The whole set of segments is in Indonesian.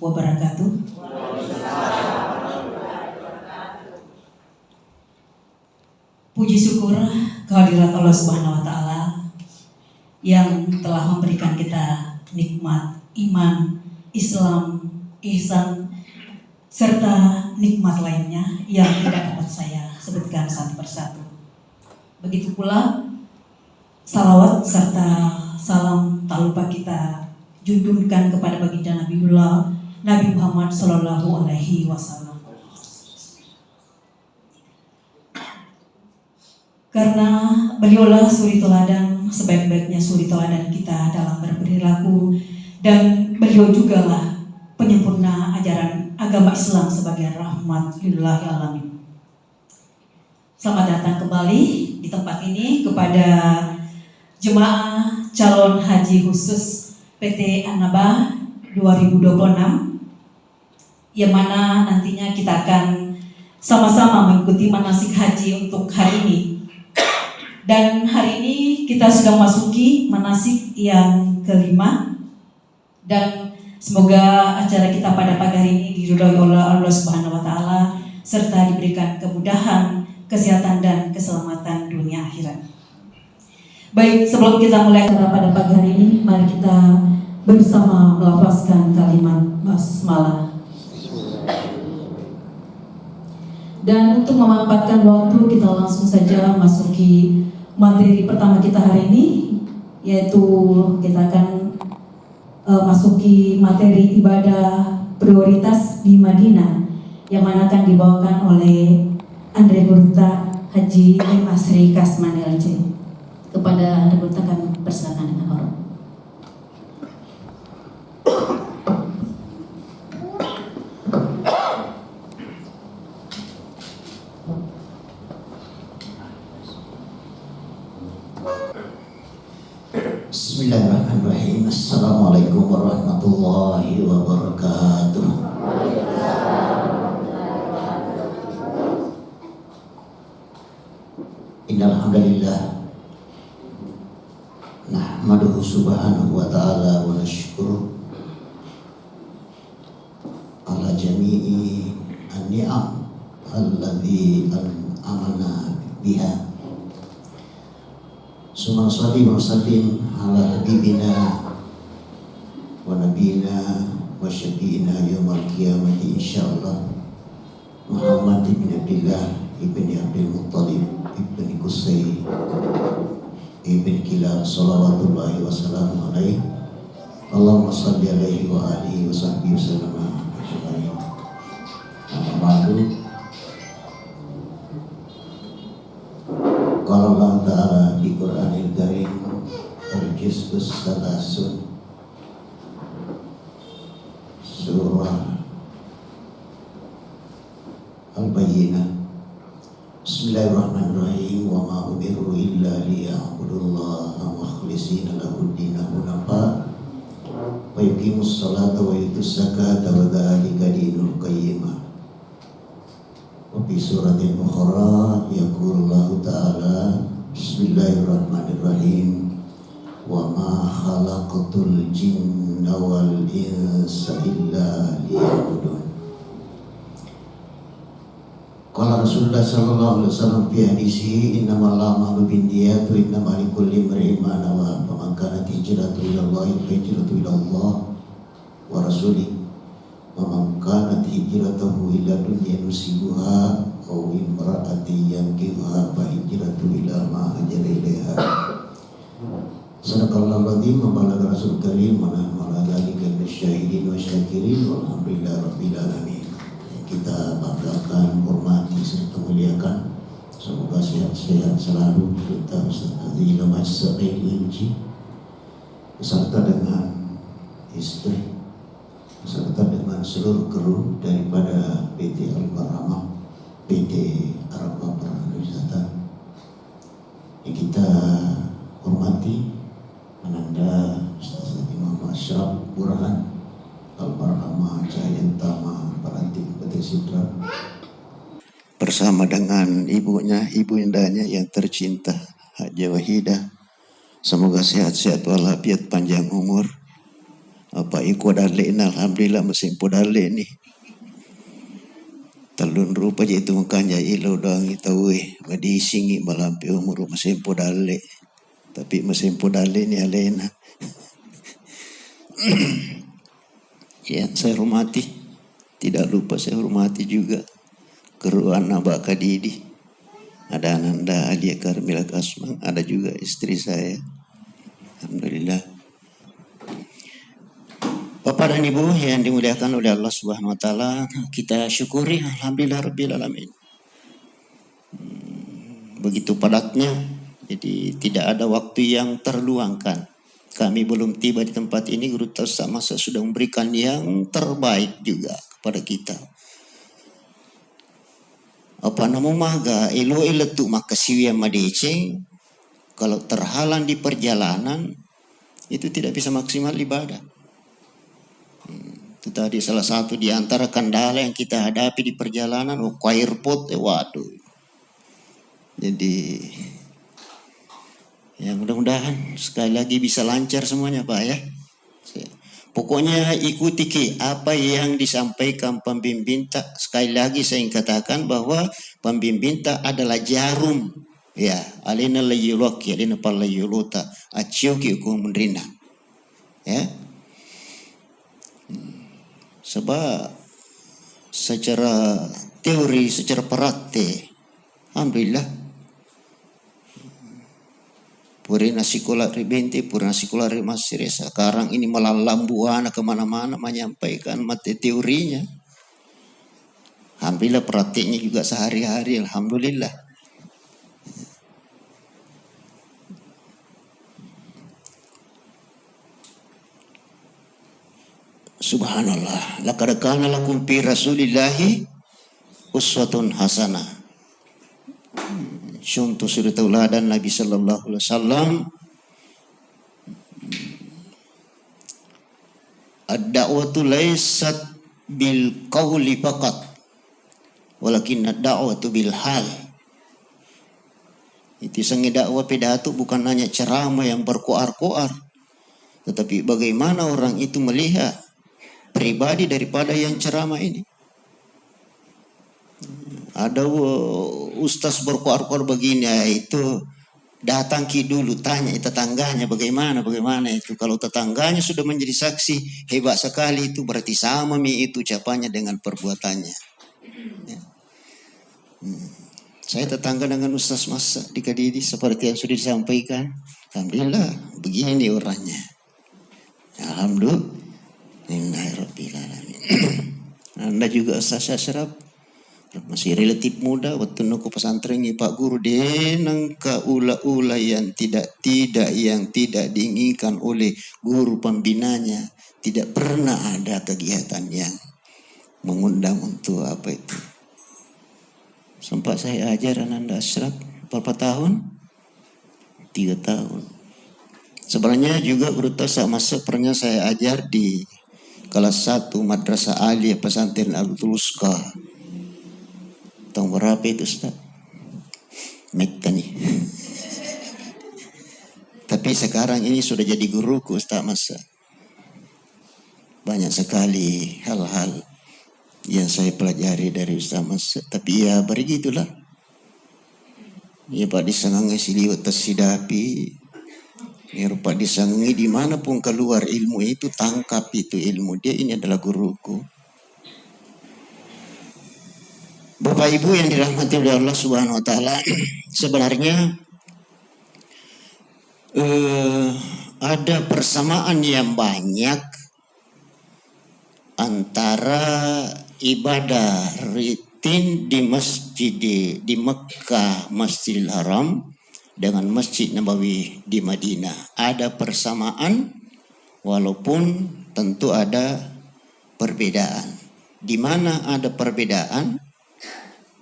wabarakatuh. Puji syukur kehadirat Allah Subhanahu wa Ta'ala yang telah memberikan kita nikmat iman, Islam, ihsan, serta nikmat lainnya yang tidak dapat saya sebutkan satu persatu. Begitu pula salawat serta salam tak lupa kita junjungkan kepada baginda Nabiullah Nabi Muhammad Sallallahu Alaihi Wasallam. Karena beliaulah suri teladan, sebaik-baiknya suri teladan kita dalam berperilaku, dan beliau jugalah penyempurna ajaran agama Islam sebagai rahmat lil alamin. Selamat datang kembali di tempat ini kepada jemaah calon haji khusus PT An-Nabah 2026, yang mana nantinya kita akan sama-sama mengikuti manasik haji untuk hari ini. Dan hari ini kita sudah masuki manasik yang kelima, dan semoga acara kita pada pagi hari ini diridhoi oleh Allah Subhanahu wa Ta'ala serta diberikan kemudahan, kesehatan dan keselamatan dunia akhirat. Baik, sebelum kita mulai acara pada pagi hari ini, mari kita bersama melafazkan kalimat basmalah. Dan untuk memanfaatkan waktu, kita langsung saja masuki materi pertama kita hari ini, yaitu kita akan masuki materi ibadah prioritas di Madinah, yang mana akan dibawakan oleh Andre Gurta Haji M. Asri Kasmani LC. Kepada Andre Gurta kami persilakan dengan hormat. Bismillahirrahmanirrahim. Assalamualaikum warahmatullahi wabarakatuh. Innal hamdalillah nahmaduhu subhanahu wa ta'ala wa nashkuru ala jami'i an-ni'am alladhi an'amana biha. Summa salli wa sallim ala habibina wa nabiyina wa syafi'ina yawmal qiyamati insyaallah Muhammad ibn Abdullah ibn Abdul Muttalib ibn Qusay ibn Kilab salawatullahi wa salamu alaihi. Allahumma salli alaihi wa alihi wa sahbihi wa sallam ajma'in. Amma ba'du. Qala Allah Ta'ala di Qur'anil Karim al-Juz'us Salasun, surah Al-Bayyinah. Bismillahirrahmanirrahim. Wa ma umiru illa liya'budullaha mukhlishina lahu-d-din hunafa wa yuqimus salata wa yutuz zakata wa dzalika dinul qayyimah. Wa fi suratin ukhra yaqulullahu ta'ala Bismillahirrahmanirrahim. Wa ma khalaqatul jinna wal insa illa liya'budun. Qala Rasulullah sallallahu alaihi wasallam fi hadisihi innamal a'malu binniyat wa innamal likulli imrin ma nawa. Faman kanat hijratuhu ila Allah fa hijratuhu ila Allah wa rasulih. Wa man kanat hijratuhu ila dunya yusibuha aw imra'atin yankihuha fa hijratuhu ila ma hajara ilaiha. Sadaqallahu al-azim wa balagha rasul karim wa nahnu ala dzalika minasyahidin wa syakirin walhamdulillahi rabbil alamin. Kita banggakan, hormati serta muliakan, semoga sehat-sehat selalu kita Ustaz Adil Majsaqid Inji beserta dengan istri, beserta dengan seluruh kru daripada PT Al-Baramah, PT Arafah Pariwisata yang kita hormati, menanda Ustaz Imam Ashraf Burhan Al-Baramah Jayantama Paranti Bupati Sidra bersama dengan ibunya, ibu indahnya yang tercinta Haji Wahidah. Semoga sehat-sehat walafiat, panjang umur, Apa iko dale na alhamdulillah mesin podale ni. Talun rupa je itu makanya ilo doang itawe madisingi malampi umur mesin podale. Tapi mesin podale ni alena. Ya, saya hormati. Tidak lupa saya hormati juga keruan Nabak Kadidi. Ada Ananda Alia Karmila Kasman, ada juga istri saya. Alhamdulillah. Bapak dan Ibu yang dimuliakan oleh Allah Subhanahu wa taala, kita syukuri alhamdulillah rabbil alamin. Begitu padatnya, jadi tidak ada waktu yang terluangkan. Kami belum tiba di tempat ini, Guru Ustaz Masa sudah memberikan yang terbaik juga kepada kita. Apa nama maga elo eletu makasiwia madece, kalau terhalang di perjalanan itu tidak bisa maksimal ibadah. Itu tadi salah satu di antara kendala yang kita hadapi di perjalanan. Airport, waduh. Jadi ya mudah-mudahan sekali lagi bisa lancar semuanya Pak ya. Pokoknya ikuti apa yang disampaikan pembimbing. Sekali lagi saya ingin katakan bahwa pembimbing adalah jarum. Ya, alina layuloki, alina palayuluta, acioki hukum menerina. Ya. Sebab secara teori, secara praktik, alhamdulillah. Purina sekolah ribente, purina sekolah masih sekarang ini melalambuana kemana-mana menyampaikan materi teorinya. Alhamdulillah praktiknya juga sehari-hari, alhamdulillah. Subhanallah. Laqad kana lakum fi Rasulillahi uswatun hasanah. Contoh suri tauladan Nabi sallallahu alaihi wasallam. Ad-da'watu laysat bil qawli faqat, walakin ad-da'watu bil hal. Itu sangi dakwah pidato bukan hanya ceramah yang berkoar-koar, tetapi bagaimana orang itu melihat pribadi daripada yang ceramah ini. Ada ustaz berkoar-koar begini, ya itu datang dulu tanya tetangganya bagaimana itu. Kalau tetangganya sudah menjadi saksi hebat sekali, itu berarti sama itu ucapannya dengan perbuatannya. Ya. Saya tetangga dengan Ustaz Masa di Kadidi seperti yang sudah disampaikan. Alhamdulillah begini orangnya. Alhamdulillahirobbilalamin. Anda juga Ustaz Ashraf masih relatif muda, waktu nuku pesantren ini Pak Guru denangka ula-ula yang tidak diinginkan oleh guru pembinanya. Tidak pernah ada kegiatan yang mengundang untuk apa itu. Sempat saya ajar Ananda Ashraf berapa tahun? 3 tahun. Sebenarnya juga Guru Tasa masuk pernah saya ajar di kelas 1 Madrasah Aliyah Pesantren Al-Tuluska. Tahun berapa itu Ustaz? Mekka nih. Tapi sekarang ini sudah jadi guruku Ustaz Masa. Banyak sekali hal-hal yang saya pelajari dari Ustaz Masa. Tapi ya begitulah. Ya Pak disangangi siliwat tersidapi. Ya Pak disangangi dimanapun keluar ilmu itu, tangkap itu ilmu. Dia ini adalah guruku. Bapak Ibu yang dirahmati oleh Allah Subhanahu wa taala, sebenarnya ada persamaan yang banyak antara ibadah rutin di masjid di Mekah, Masjidil Haram, dengan Masjid Nabawi di Madinah. Ada persamaan walaupun tentu ada perbedaan. Di mana ada perbedaan,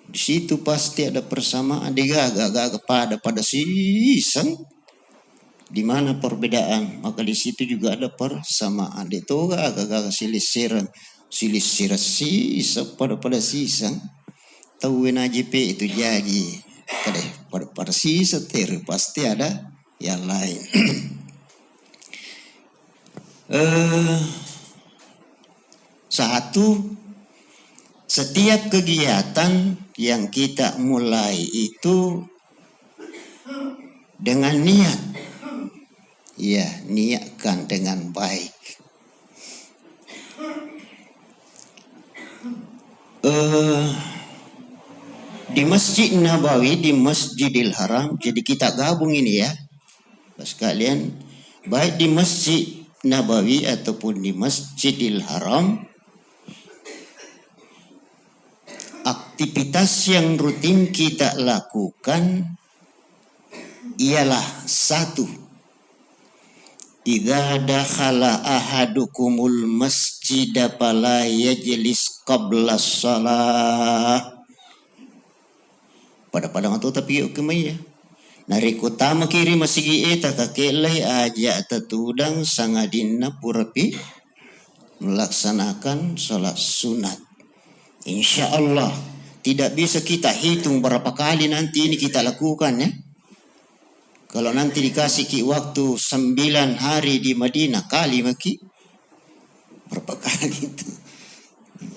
di situ pasti ada persamaan. Digagak pada season. Di mana perbedaan, maka di situ juga ada persamaan. Itu agak silisiran sisa pada season. Tahu NAJP itu jadi pada sisa pasti ada yang lain. Satu, setiap kegiatan yang kita mulai itu dengan niat. Ya, niatkan dengan baik. Di Masjid Nabawi, di Masjidil Haram, jadi kita gabung ini ya, sekalian, baik di Masjid Nabawi ataupun di Masjidil Haram, aktivitas yang rutin kita lakukan ialah satu, idza dakhala ahadukumul masjida fala yajlis qabla shalah. Pada waktu tapi kemaya nari kota makiri masigi eta kakelai aja tatudang sangadinna purapi melaksanakan salat sunat. Insya Allah tidak bisa kita hitung berapa kali nanti ini kita lakukan ya. Kalau nanti dikasih ki waktu 9 hari di Madinah kali maki berapa kali itu.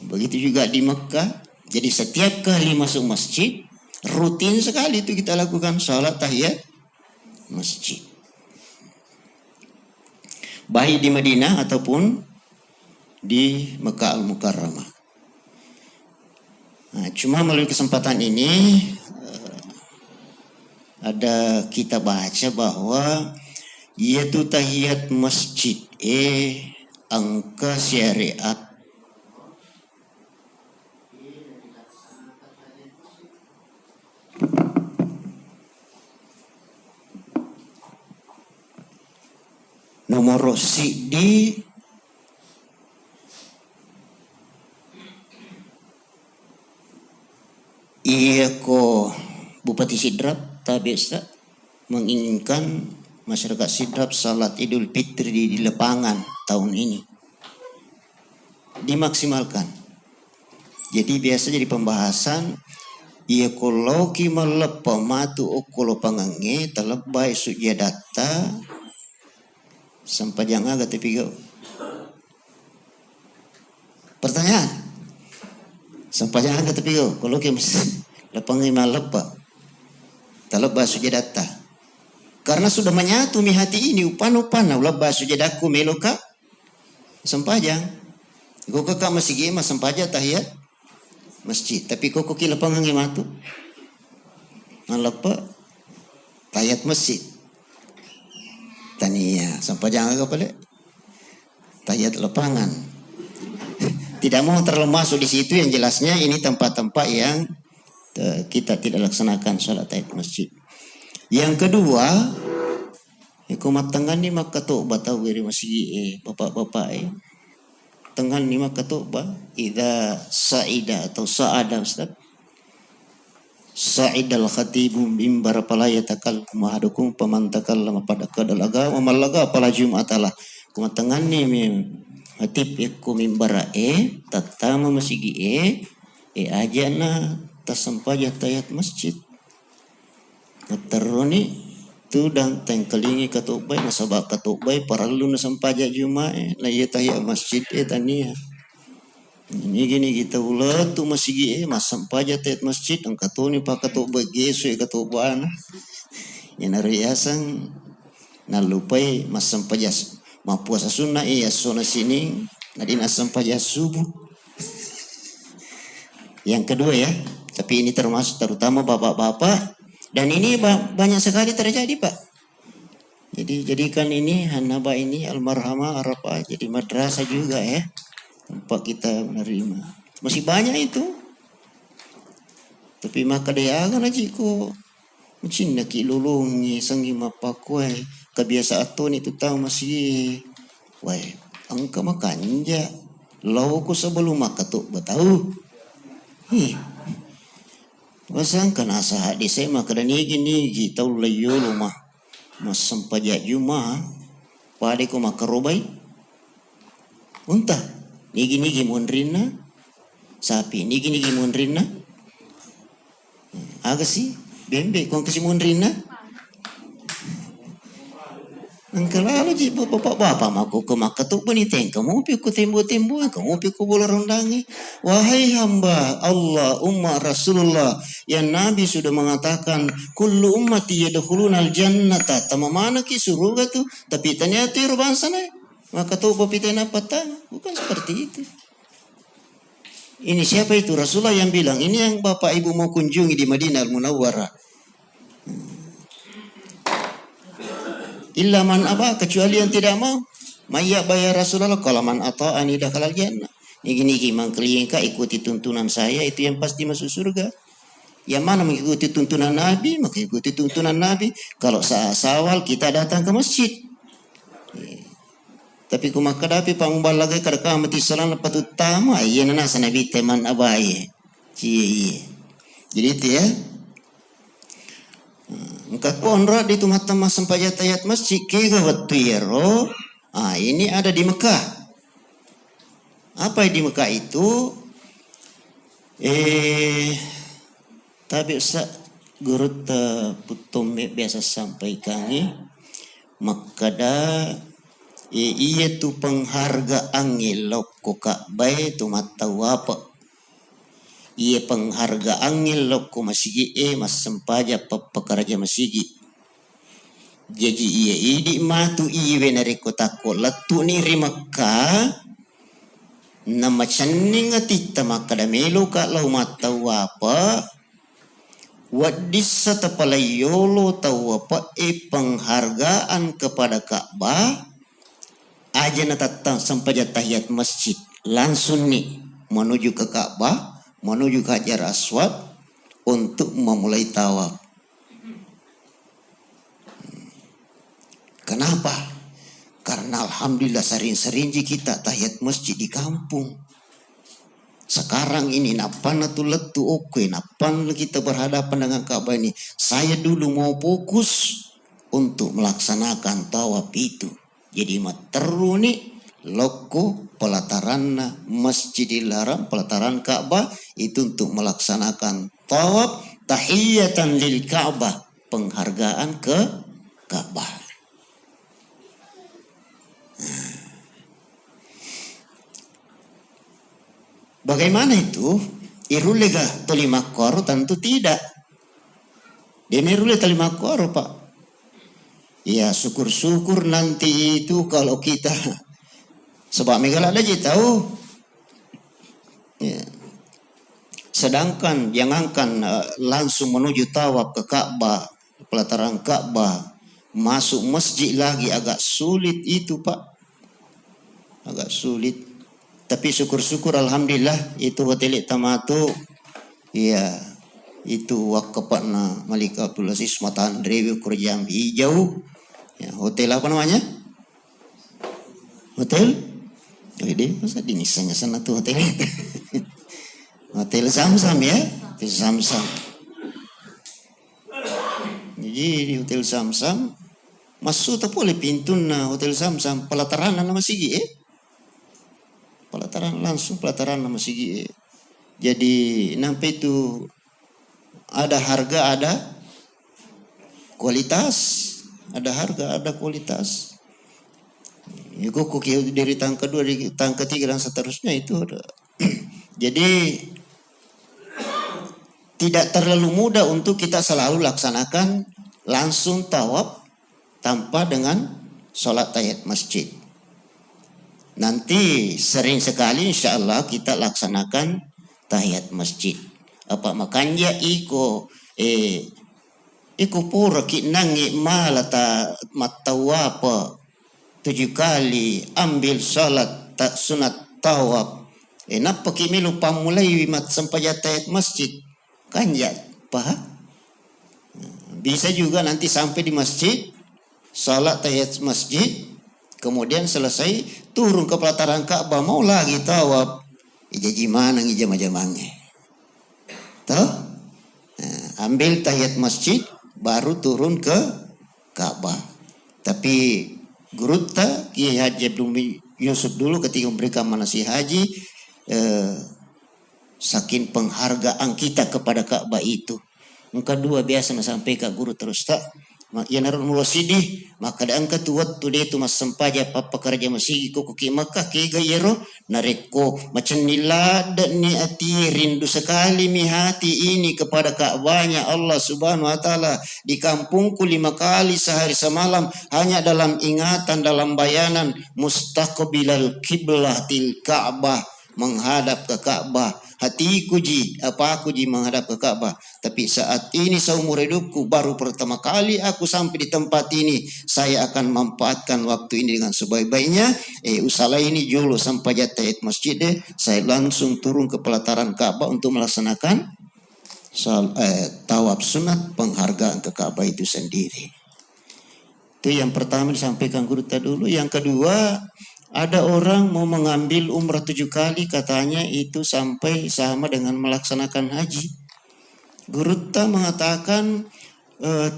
Begitu juga di Mekah. Jadi setiap kali masuk masjid rutin sekali itu kita lakukan salat tahiyat masjid. Baik di Madinah ataupun di Mekah Al-Mukarramah. Nah, cuma melalui kesempatan ini ada kita baca bahwa yaitu tahiyat masjid angka syariat nomor sidi iya ko Bupati Sidrap tak biasa menginginkan masyarakat Sidrap salat Idul Fitri di lapangan tahun ini dimaksimalkan. Jadi biasa jadi pembahasan iya kalau ki malepa matu okolo pangange talabay sujadata sampajang aga tepigo. Pertanyaan. Sampajang aga tepigo. Kalau ki lapangi malepa talabay sujadata. Karena sudah menyatu mi hati ini upan-upana ulah sujadaku meloka sampajang. Kau kakak masih gema sampaja tahiyat masjid. Tapi kau ki lapangan gematu malapa tahiyat masjid. Tania sampajang aga pale tahiyat lapangan. Tidak mau terlalu masuk di situ, yang jelasnya ini tempat-tempat yang kita tidak laksanakan sholat tahiyat masjid. Yang kedua, ikumat tengan ni maka tu batau wiri masjid bapak-bapak tengan ni maka tu ba idza sa'ida atau sa'ada Ustaz. Sa'idal khatibu mimbar pala yatakal mahadukum paman takallama pada kadal agama malaga pala jumatalah. Kumat tengan ni hatib iku mimbar tatama masigi aja na tasampaja tayat masjid. Teruni tu dan tengkelingi katubay nasabak katubay paralu nasampaja jumae na tayat masjid tania. Ini gini kita ulat tu masigi masampaja tayat masjid ang katuni pa katubay gesu katubana. Yan nariasan nalupay masampaja mapuasa sunnah sona sini nadina sampaja subuh. Yang kedua ya, tapi ini termasuk terutama bapak-bapak dan ini banyak sekali terjadi Pak. Jadi jadikan ini Hanaba ini almarhamah Arafah jadi madrasah juga ya, tempat kita menerima. Masih banyak itu. Tapi maka dia akan aja ko mencina ki lulungi sangi mapakwe kebiasaan tu itu tahu masih wah angka makanja lau ko sebelum maka tu batau. Wasang kana sa di saya maka ni gini tahu layo lumah masampaja juma pade ko makarobay unta nigi munrina sapi nigi munrina aga sih bembe kung kasi munrina Engkau lalu ji bapak-bapak maku ke maka tu peniteng kamu piku tembo-tembo kamu piku bola rondangi. Wahai hamba Allah umat Rasulullah yang Nabi sudah mengatakan kullu ummati yadkhulunal jannata. Tama mana ki surga tu tapi ternyata itu bangsa nih. Maka tu pepitena petang bukan seperti itu. Ini siapa itu Rasulullah yang bilang ini yang bapak ibu mau kunjungi di Madinah Al-Munawwarah. Illa man aba kecuali yang tidak mau. Maya bayar Rasulullah kalau man ata'ani dakhalal jannah. Niki mangkelian ka ikuti tuntunan saya itu yang pasti masuk surga. Yang mana mengikuti tuntunan Nabi, maka ikuti tuntunan Nabi. Kalau sawal kita datang ke masjid. Tapi kumakadapi pangubalaga kadaka mati salam lepat utama iya nasa Nabi teman abai. Jadi itu ya. Engkau konra di tumat temas sempajat ayat masjid kega watuyero. Ini ada di Mekah. Apa di Mekah itu? Tapi sa guru putum biasa sampaikan makada iya tu penghargaan loko Ka'bah tu matau apa? Ia penghargaan loko masigi mas sempaja pekerja masigi. Jadi ia idi matu iya benari kota kola tu ni rimaka nama caning atita makada melo ka lau matau apa? Wadis satapalayolo tau apa penghargaan kepada Ka'bah aja natatang sampaja tahiyat masjid langsung nih menuju ke Ka'bah menuju ke Hajar Aswad untuk memulai tawaf. Kenapa? Karena alhamdulillah sering-sering kita tahiyat masjid di kampung. Sekarang ini napan tu letu oke, napan kita berhadapan dengan Ka'bah ini. Saya dulu mau fokus untuk melaksanakan tawaf itu. Jadi materu nih loko pelataran Masjidil Haram, pelataran Ka'bah itu untuk melaksanakan tawaf tahiyatan lil Ka'bah, penghargaan ke Ka'bah. Bagaimana itu? Irulega tolimakor tentu tidak. Dia irule tolimakor Pak. Ya syukur-syukur nanti itu kalau kita sebab megala aja tahu. Ya. Sedangkan jangankan langsung menuju tawaf ke Ka'bah, pelataran Ka'bah, masuk masjid lagi agak sulit itu Pak. Agak sulit. Tapi syukur-syukur alhamdulillah itu hotel Tamatu. Ya, itu wakafna Malik Abdul Aziz Matan Drewi Kurjam Hijau. Ya, hotel apa namanya? Hotel? Jadi masa di misalnya sana tuh hotel. Hotel Zamzam ya, Hotel Zamzam. Jadi di Hotel Zamzam masuk tak boleh pintu na Hotel Zamzam pelataran nama sigi pelataran langsung pelataran nama sigi. Jadi nampak itu ada harga ada kualitas, ada harga ada kualitas. Kok dari tangga kedua, dari tangga ketiga dan seterusnya itu ada. Jadi tidak terlalu mudah untuk kita selalu laksanakan langsung tawaf tanpa dengan sholat tahiyat masjid. Nanti sering sekali insya Allah kita laksanakan tahiyat masjid. Apa makanya iko pura kinangi malata matawapa 7 kali ambil salat tak sunat tawaf. Napa kimilu pamulai mat sampajat tahiyat masjid kanjat paham? Bisa juga nanti sampai di masjid salat tahiyat masjid kemudian selesai turun ke pelataran Ka'bah mau lagi tawaf. Jadi mana ngijam-jamangnya? Tahu? Ambil tahiyat masjid baru turun ke Ka'bah. Tapi Guruta Kiai Haji Abdul Yusuf dulu ketika memberikan manasih haji saking penghargaan kita kepada Ka'bah itu. Muka dua biasa sampai ke guru terus tak Ya narun mulosidi maka da angka tuwat tu de tu masampaja papa kerja masigi ko ki Makkah ke gayero nareko macam nilada ni ati rindu sekali mi hati ini kepada Ka'bahnya Allah Subhanahu wa taala di kampungku 5 kali sehari semalam hanya dalam ingatan dalam bayanan mustaqbilal qiblatil Ka'bah menghadap ke Ka'bah. Hatiku ji, apa aku ji menghadap ke Ka'bah. Tapi saat ini seumur hidupku baru pertama kali aku sampai di tempat ini. Saya akan manfaatkan waktu ini dengan sebaik-baiknya. Usaha ini julu sampai jatahit masjid deh. Saya langsung turun ke pelataran Ka'bah untuk melaksanakan tawaf sunat penghargaan ke Ka'bah itu sendiri. Itu yang pertama disampaikan guru dulu. Yang kedua, ada orang mau mengambil umrah 7 kali katanya itu sampai sama dengan melaksanakan haji. Guru mengatakan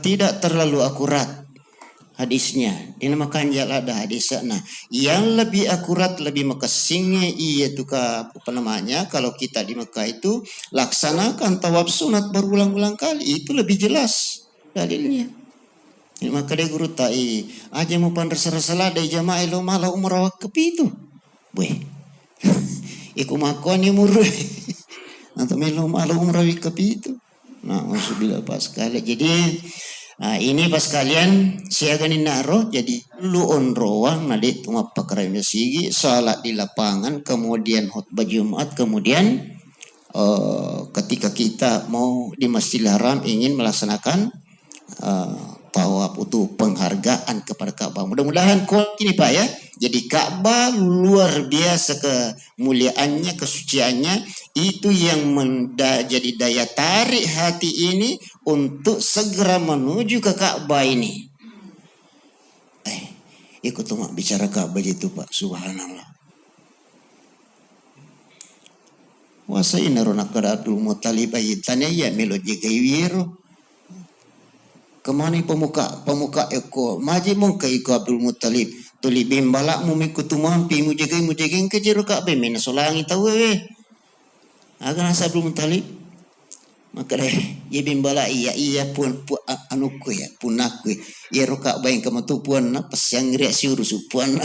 tidak terlalu akurat hadisnya. Dinamakan ada hadisnya. Nah, yang lebih akurat lebih makasingnya itu apa namanya? Kalau kita di Mekah itu laksanakan tawaf sunat berulang-ulang kali itu lebih jelas dalilnya. Maka dia guru tai aja mau pandar-salah dari jamaah lo malah umrah kepitu. Weh. Iku makoni murah. Nanti melo malah umrah kepitu. Nah, maksudnya pas sekali. Jadi ini pas kalian siaga ni naro jadi lu on roang nade tuma pakaranya sigi salat di lapangan kemudian khutbah Jumat kemudian ketika kita mau di Masjidil Haram ingin melaksanakan tawaf untuk penghargaan kepada Ka'bah. Mudah-mudahan ini Pak ya. Jadi Ka'bah luar biasa kemuliaannya, kesuciannya itu yang jadi daya tarik hati ini untuk segera menuju ke Ka'bah ini. Ikut tuh bicara Ka'bah itu Pak. Subhanallah. Wasa inaronak kada Abdul Muttalib ayitanya ya melo jegaiwiro. Kemana pemuka eko maji mongka iko Abdul Muttalib tuli bimbalak mu mikutu mampi mu jagai ke jero ka be men solangi tahu we agan asa Abdul Muttalib maka deh ye bimbala iya pun anuku ya punaku ya roka baeng kematu puan na pas yang ria siuru supuan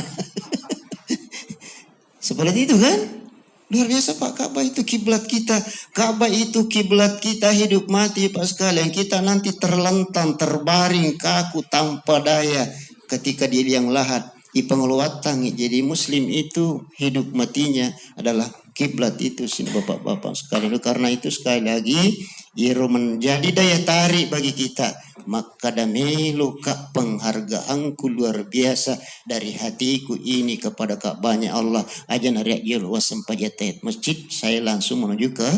seperti itu kan. Luar biasa Pak, Ka'bah itu kiblat kita. Ka'bah itu kiblat kita hidup mati Pak sekalian. Kita nanti terlentang, terbaring, kaku, tanpa daya ketika dia yang lahat. Ipangluwatang. Jadi muslim itu hidup matinya adalah kiblat itu sini bapak-bapak sekalian. Karena itu sekali lagi, Iro menjadi daya tarik bagi kita. Maka damilu kak penghargaanku luar biasa dari hatiku ini kepada Ka'bahnya Allah. Aja nariak jil wasam pajatet masjid. Saya langsung menuju ke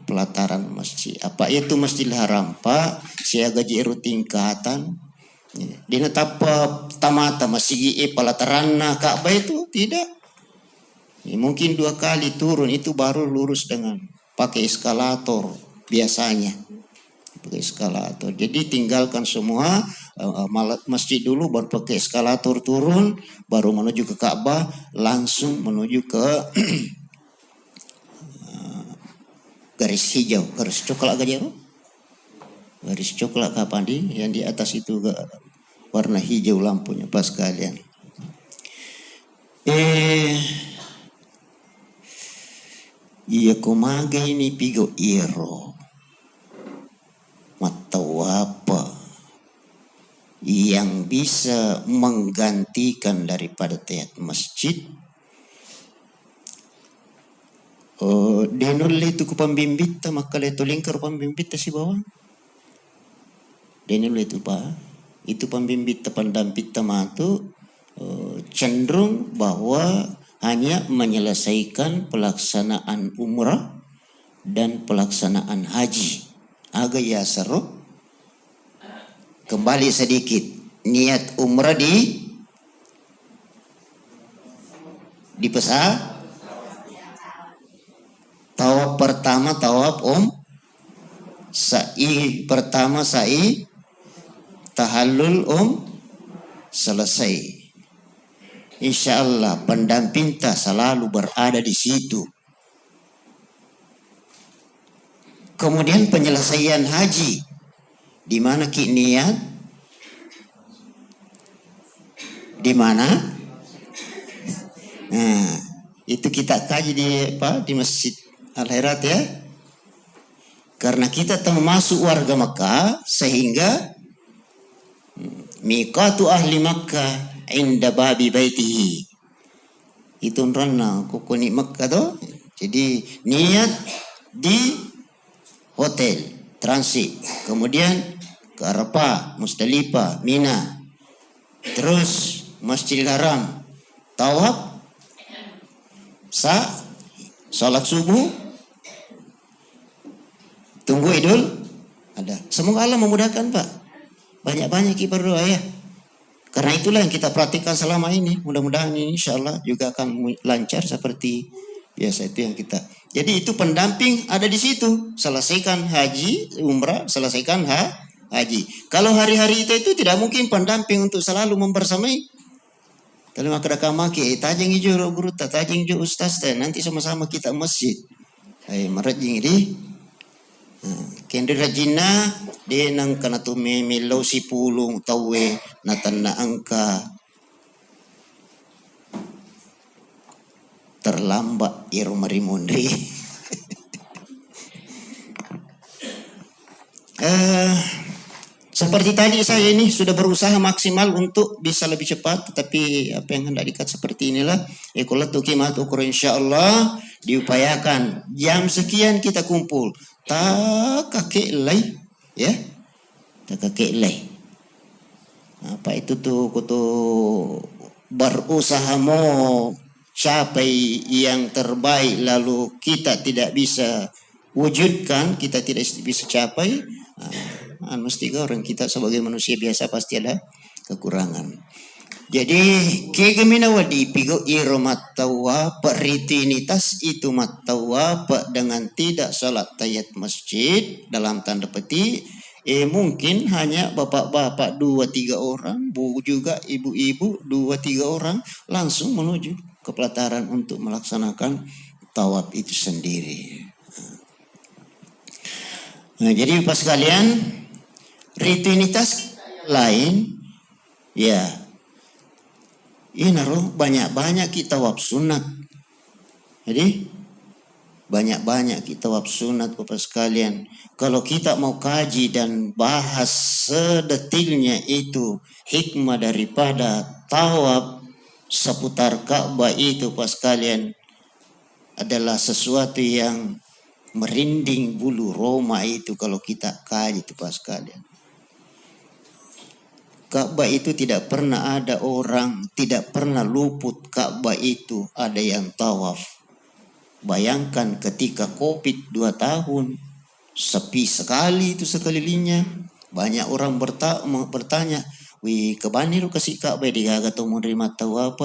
pelataran masjid. Apa itu Masjidil Haram Pak? Saya gaji iru tingkatan. Dina tapa tamata masih pelataran Ka'bah itu tidak. Mungkin 2 kali turun itu baru lurus dengan pakai eskalator biasanya. Pakai eskalator. Jadi tinggalkan semua masjid dulu baru pakai eskalator turun baru menuju ke Ka'bah langsung menuju ke garis hijau, garis coklat aja garis coklat kapan yang di atas itu warna hijau lampunya pas kalian. Iya kumaga ini pigo iro atau apa yang bisa menggantikan daripada tiap masjid. Denul itu ku pembimbit maka itu lingkar pembimbit si bawah. Denul itu Pak, itu pembimbit pendampit tematu cenderung bahwa hanya menyelesaikan pelaksanaan umrah dan pelaksanaan haji. Agak ya seru. Kembali sedikit. Niat umrah di pesawat. Tawaf pertama tawaf sa'i pertama sa'i tahallul selesai. Insya Allah pendamping tak selalu berada di situ. Kemudian penyelesaian haji, di mana niat Di mana? Nah, itu kita kaji di Masjid Al-Khairat ya. Karena kita termasuk warga Makkah, sehingga miqatu ahli Makkah inda babi baitihi. Itu rana kukuni Makkah tuh. Jadi niat di hotel transit, kemudian ke Arafah, Musdalifah, Mina, terus Masjidil Haram, tawaf, salat subuh, tunggu Idul Adha. Semoga Allah memudahkan Pak. Banyak-banyak kita berdoa ya. Karena itulah yang kita perhatikan selama ini. Mudah-mudahan ini insya Allah juga akan lancar seperti biasa itu yang kita. Jadi itu pendamping ada di situ. Selesaikan haji, umrah, selesaikan haji. Kalau hari-hari itu tidak mungkin pendamping untuk selalu membersamai. Kalau maka maki, tajeng hijau guru, tajeng hijau ustaz, nanti sama-sama kita masjid. Merajing ini. Kendi rajina dia nang kana tu memilau si pulung tawe natanda angka terlambat irumarimundi. Seperti tadi saya ini sudah berusaha maksimal untuk bisa lebih cepat, tetapi apa yang hendak dikat seperti inilah. Ikulat tukimat ukur insyaallah diupayakan jam sekian kita kumpul. Tak kakek lay, ya, tak kakek lay. Apa itu tuh kutu berusaha mau capai yang terbaik lalu kita tidak bisa wujudkan, kita tidak bisa capai. Mesti orang kita sebagai manusia biasa pasti ada kekurangan. Jadi kegemina wadi pigo iro matawa rutinitas itu matawa dengan tidak salat tahiyat masjid dalam tanda petik mungkin hanya bapak-bapak 2-3 orang, bu juga ibu-ibu 2-3 orang langsung menuju ke pelataran untuk melaksanakan tawaf itu sendiri. Nah, jadi pas kalian rutinitas lain ya naruh banyak-banyak kita tawaf sunat. Jadi banyak-banyak kita tawaf sunat Bapak sekalian. Kalau kita mau kaji dan bahas sedetilnya itu hikmah daripada tawaf seputar Ka'bah itu Bapak sekalian adalah sesuatu yang merinding bulu roma itu kalau kita kaji itu Bapak sekalian. Ka'bah itu tidak pernah ada orang, tidak pernah luput Ka'bah itu ada yang tawaf. Bayangkan ketika Covid 2 tahun, sepi sekali itu sekelilingnya. Banyak orang bertanya, wih kebani lu kasih Ka'bah digaga atau menerima tawaf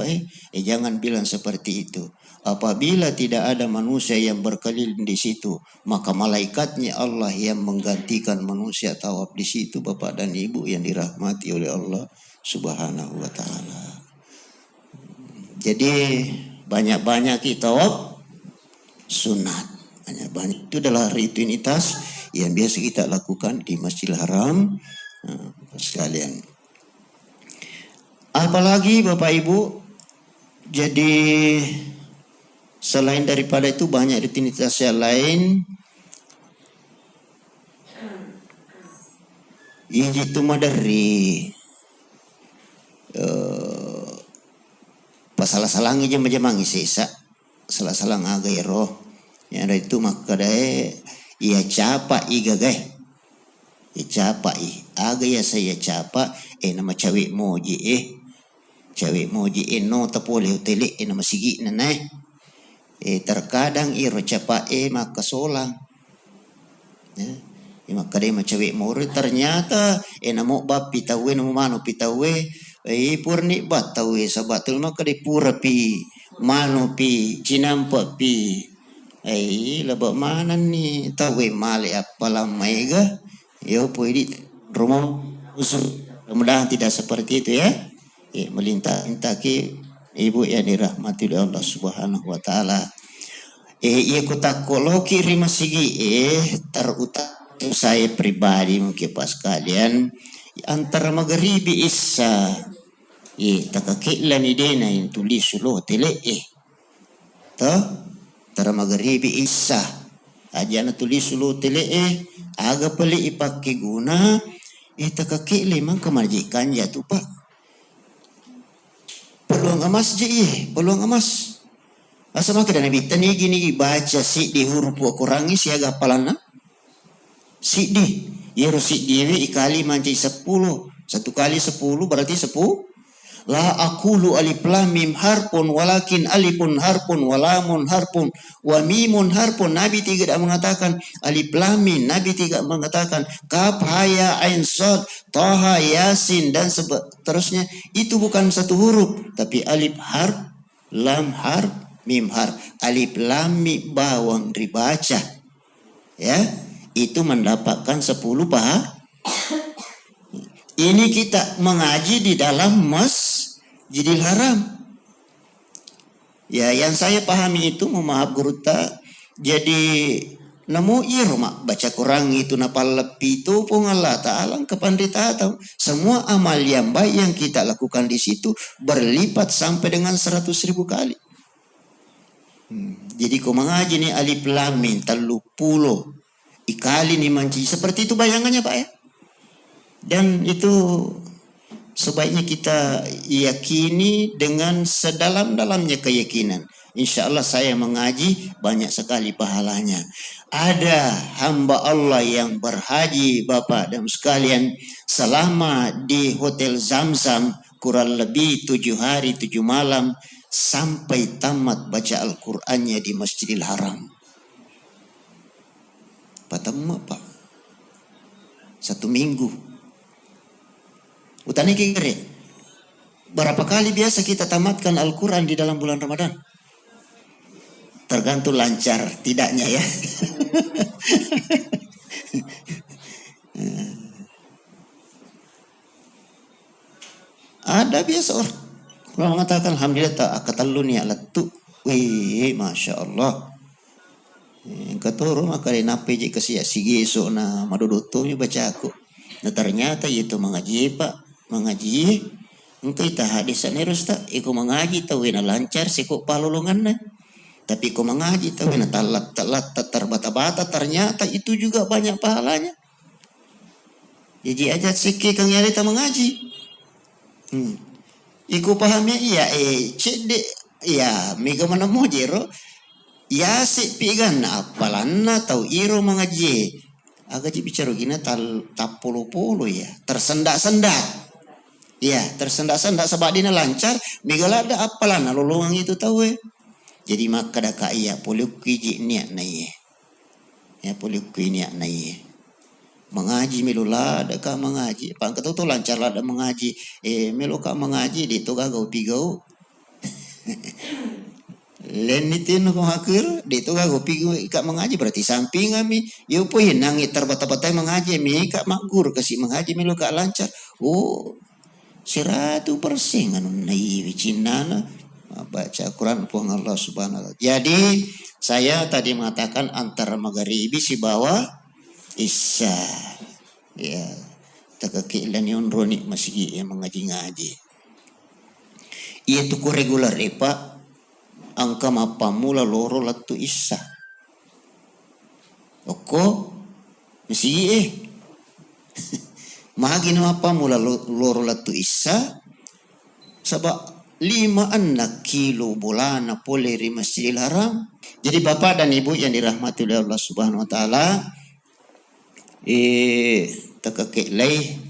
jangan bilang seperti itu. Apabila tidak ada manusia yang berkeliling di situ, maka malaikatnya Allah yang menggantikan manusia tawaf di situ Bapak dan Ibu yang dirahmati oleh Allah Subhanahu wa taala. Jadi banyak-banyak kita tawaf sunat. Banyak-banyak itu adalah rutinitas yang biasa kita lakukan di Masjidil Haram sekalian. Apalagi Bapak Ibu, jadi selain daripada itu banyak rutinitas yang lain. Ini itu dari pasalah-salangi jam-jamangi sisa salah-salang agai roh. Yang ada itu maka dae ia capa iga gai. Ia capa aga ya saya capa nama cewek moji cewek moji no tapole hoteli nama sigi nanai. Terkadang iro capa maka solang. Maka dia cewek mori ternyata namo bab pitawe namo mano pitawe purni bat tawe sabatul maka dia pura pi mano pi cinampa pi labak mana ni tawe male apalah maiga yo puidi rumah usul. Mudah-mudahan tidak seperti itu ya. Melinta-linta ki ibu yang dirahmati oleh Allah Subhanahu wa taala. Ia kutakoloki rima sigi terutama saya pribadi mungkin pas kalian antara maghribi isya takakila ni dena yang tulis lo tele to tara magharibi isa aja na tulis lo tele aga pali ipakai guna takakila mang kemarjikan ya tu pak peluang emas je peluang emas asa maka dan nabi tani gini baca si di huruf kurangi si aga palana si di yero si di ikali manci 10 1 kali 10 berarti 10 la aqulu alif lam mim harpun walakin alifun harpun walamun harpun wa mimun harpun. Nabi tidak mengatakan alif lam mim, Nabi tidak mengatakan kaf haya ain sad taha yasin dan seterusnya. Itu bukan satu huruf, tapi alif harf, lam harf, mim harf. Alif lam mim bawang dibaca, ya itu mendapatkan 10 pahala. Ini kita mengaji di dalam Masjidil Haram. Ya, yang saya pahami itu, mohon maaf guru tak, jadi nemu irma baca Quran itu napal lebih itu pun Allah Ta'ala kepandita tahu. Semua amal yang baik yang kita lakukan di situ berlipat sampai dengan 100.000 kali. Jadi kau mengaji nih alif lam mim 30 ikali nih manci seperti itu bayangannya Pak ya. Dan itu sebaiknya kita yakini dengan sedalam-dalamnya keyakinan. Insya Allah saya mengaji banyak sekali pahalanya. Ada hamba Allah yang berhaji Bapak dan sekalian selama di Hotel Zamzam kurang lebih 7 hari 7 malam sampai tamat baca Al-Qur'annya di Masjidil Haram. Patamu Pak 1 minggu. Utani kira berapa kali biasa kita tamatkan Al-Quran di dalam bulan Ramadan? Tergantung lancar tidaknya ya. Ada biasa orang mengatakan alhamdulillah tak akatalun ya letu. Wih, masya Allah. Keturu maka nape je kesia sige so na madudutu baca aku. Nah ternyata itu mengaji Pak. Mengaji engkau ita hadis sanerus tak iku mengaji tahu na lancar sikuk palulungan na tapi iku mengaji tahu na talat terbata-bata ternyata itu juga banyak pahalanya. Jadi aja sikit kang yari ta mengaji iku pahamnya iya cede iya mega menemu jero ya si pigan apalanna tahu iro mengaji agak bicara gini tak puluh ya tersendak-sendak. Ya, tersendak-sendak sebab dia lancar, megala ada apalah nalolongang itu tahu Jadi maka dah kaya polukui je niat na ye. Ya polukui niat na ye. Mengaji melula ada ka mengaji. Pak kata tu lancar lah ada mengaji. Melu ka mengaji di tu gagau pigau. Lenitin ko hakir di tu gagau pigau ikak mengaji berarti samping kami. Yo po hinangi terbata-bata mengaji mi ikak makgur kasih mengaji melu ka lancar. Oh 100% anu naiwi cinana baca Quran puang Allah Subhanahu wa ta'ala. Jadi saya tadi mengatakan antara magharibi si bawah isya. Ya, takakilan yon roni masih yang mengaji-ngaji. Ia tu ku regular Pak. Angka mapa mula loro latu isya. Oko masih Mahagin apa mula loro latu isa sebab 5 kilo bulana poleri Masjidil Haram. Jadi Bapak dan Ibu yang dirahmati oleh Allah Subhanahu wa taala takakilai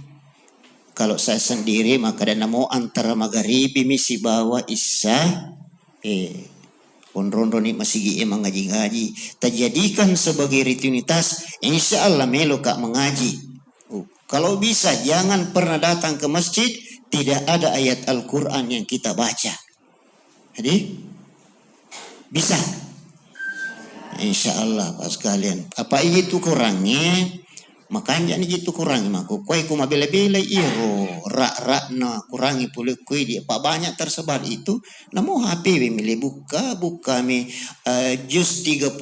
kalau saya sendiri maka dan mau antara magharibi misi bawa isya Pondrondo ni masih mengaji-ngaji terjadikan sebagai rutinitas insya Allah melo kak mengaji. Kalau bisa jangan pernah datang ke masjid tidak ada ayat Al-Quran yang kita baca. Jadi bisa. Insya Allah Pak sekalian. Apa itu kurangnya? Makanya itu kurangi maku. Kue kuma bela-bela iro rak na kurangi pulih kue dia. Pak banyak tersebar itu. Namun HP milih buka mi juz 30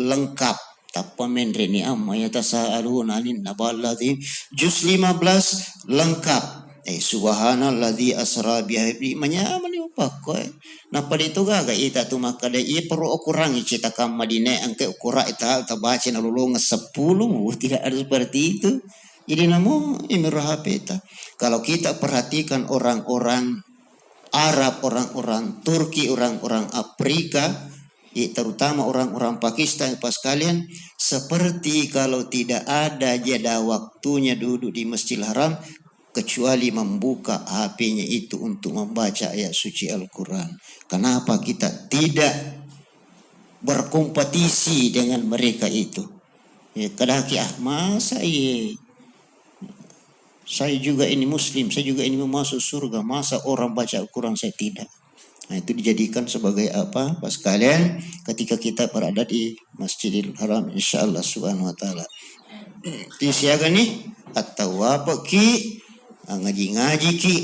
lengkap. Tapa mendreni amma yatasaalun alin naballadzi juz 15 lengkap Subhanalladzi asra bi'abdi manyaman yo pakoy. Napa dito gaga ita tu makada perlu ukuran cita kam Madinah angke ukura ita baca nalulung 10 tidak ada seperti itu. Jadi namo imirah peta. Kalau kita perhatikan orang-orang Arab, orang-orang Turki, orang-orang Afrika, terutama orang-orang Pakistan, pas kalian seperti kalau tidak ada jeda waktunya duduk di Masjidil Haram kecuali membuka HP-nya itu untuk membaca ayat suci Al-Quran. Kenapa kita tidak berkompetisi dengan mereka itu? Kadaki masa saya juga ini muslim, saya juga ini mau masuk surga, masa orang baca Al-Quran saya tidak? Nah, itu dijadikan sebagai apa? Pas kalian ketika kita berada di Masjidil Haram insyaallah subhanahu wa ta'ala. Di siaga nih atau apa ki ngaji-ngaji ki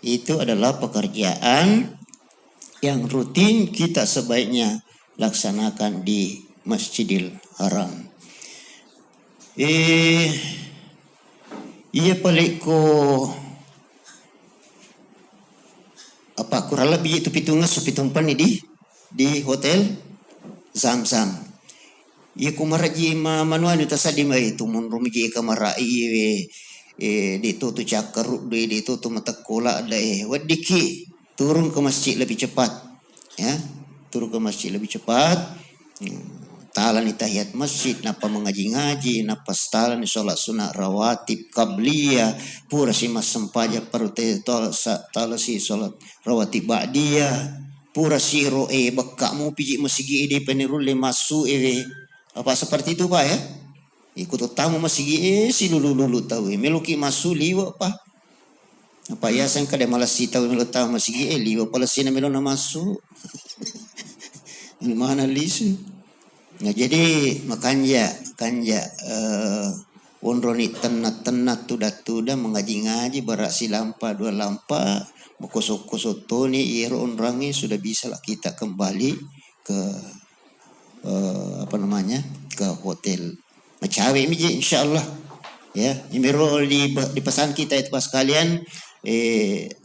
itu adalah pekerjaan yang rutin kita sebaiknya laksanakan di Masjidil Haram. Iya peliko apa kurang lebih itu pitung di hotel Zam-Zam. Iya kumaraji manuan itu tadi itu munrumji kamarai di tu cakar di tu mata kola ada wadiki turun ke masjid lebih cepat ya, turun ke masjid lebih cepat. Talan tahiyat masjid, napa mengaji-ngaji, napa talan sholat sunat rawatib qabliyah, pura si mas sempaja perute talasi sholat rawatib ba'diyah, pura si roe bekakmu piji masigi ide penirule masu apa seperti itu Pak ya? Ikut tamu masigi si lulu tahu meluki masu liwa Pak. Apa ya sang kada malas si tahu melu tahu masigi liwa pala sina melu na masu. Mana lisu? Nah jadi makanya wonroni tenat tuda mengaji-ngaji beraksi lampa dua lampa mekosok-kosok toni iro onrangi sudah bisa lah kita kembali ke ke hotel Macawe ini insyaallah ya. Imiro di pesan kita itu pas kalian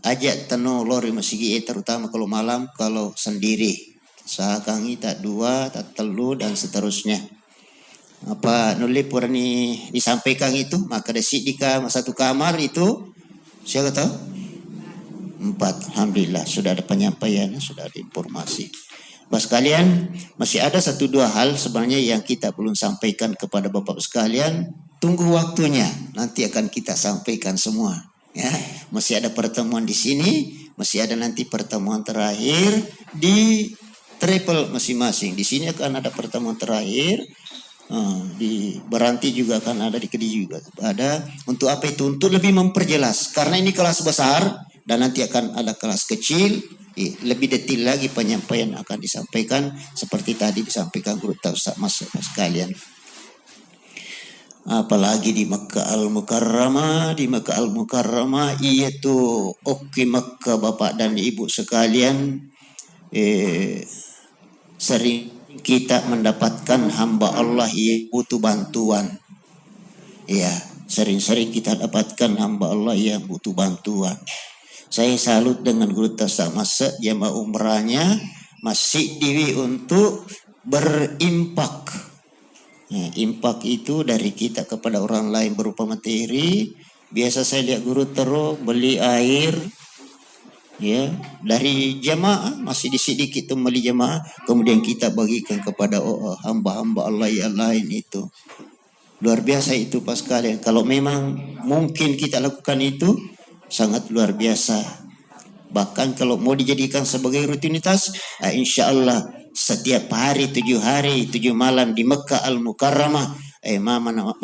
ajak teno lori masigi terutama kalau malam kalau sendiri. Sakang tak dua, tak telu dan seterusnya. Apa nulis purni disampaikan itu maka desi di satu kamar itu siapa tahu 4. Alhamdulillah sudah ada penyampaian, sudah ada informasi. Bos kalian masih ada 1-2 hal sebenarnya yang kita belum sampaikan kepada Bapak sekalian. Tunggu waktunya, nanti akan kita sampaikan semua. Ya, masih ada pertemuan di sini, masih ada nanti pertemuan terakhir di travel masing-masing. Di sini akan ada pertemuan terakhir. Di Beranti juga akan ada, di Kediri juga ada. Untuk apa itu? Untuk lebih memperjelas. Karena ini kelas besar dan nanti akan ada kelas kecil. Lebih detail lagi penyampaian akan disampaikan seperti tadi disampaikan guru Ustaz Mas sekalian. Apalagi di Makkah Al-Mukarramah, itu oke Makkah Bapak dan Ibu sekalian. Sering kita mendapatkan hamba Allah yang butuh bantuan. Ya, sering-sering kita dapatkan hamba Allah yang butuh bantuan. Saya salut dengan guru Ustaz Masa jamaah umrahnya masih diri untuk berimpak. Ya, impak itu dari kita kepada orang lain berupa materi. Biasa saya lihat guru terus beli air. Ya, dari jamaah masih sedikit kembali jamaah, kemudian kita bagikan kepada hamba-hamba Allah yang lain itu. Luar biasa itu pas kalian. Kalau memang mungkin kita lakukan itu sangat luar biasa. Bahkan kalau mau dijadikan sebagai rutinitas, insya Allah setiap hari 7 hari 7 malam di Mekah Al-Mukarramah,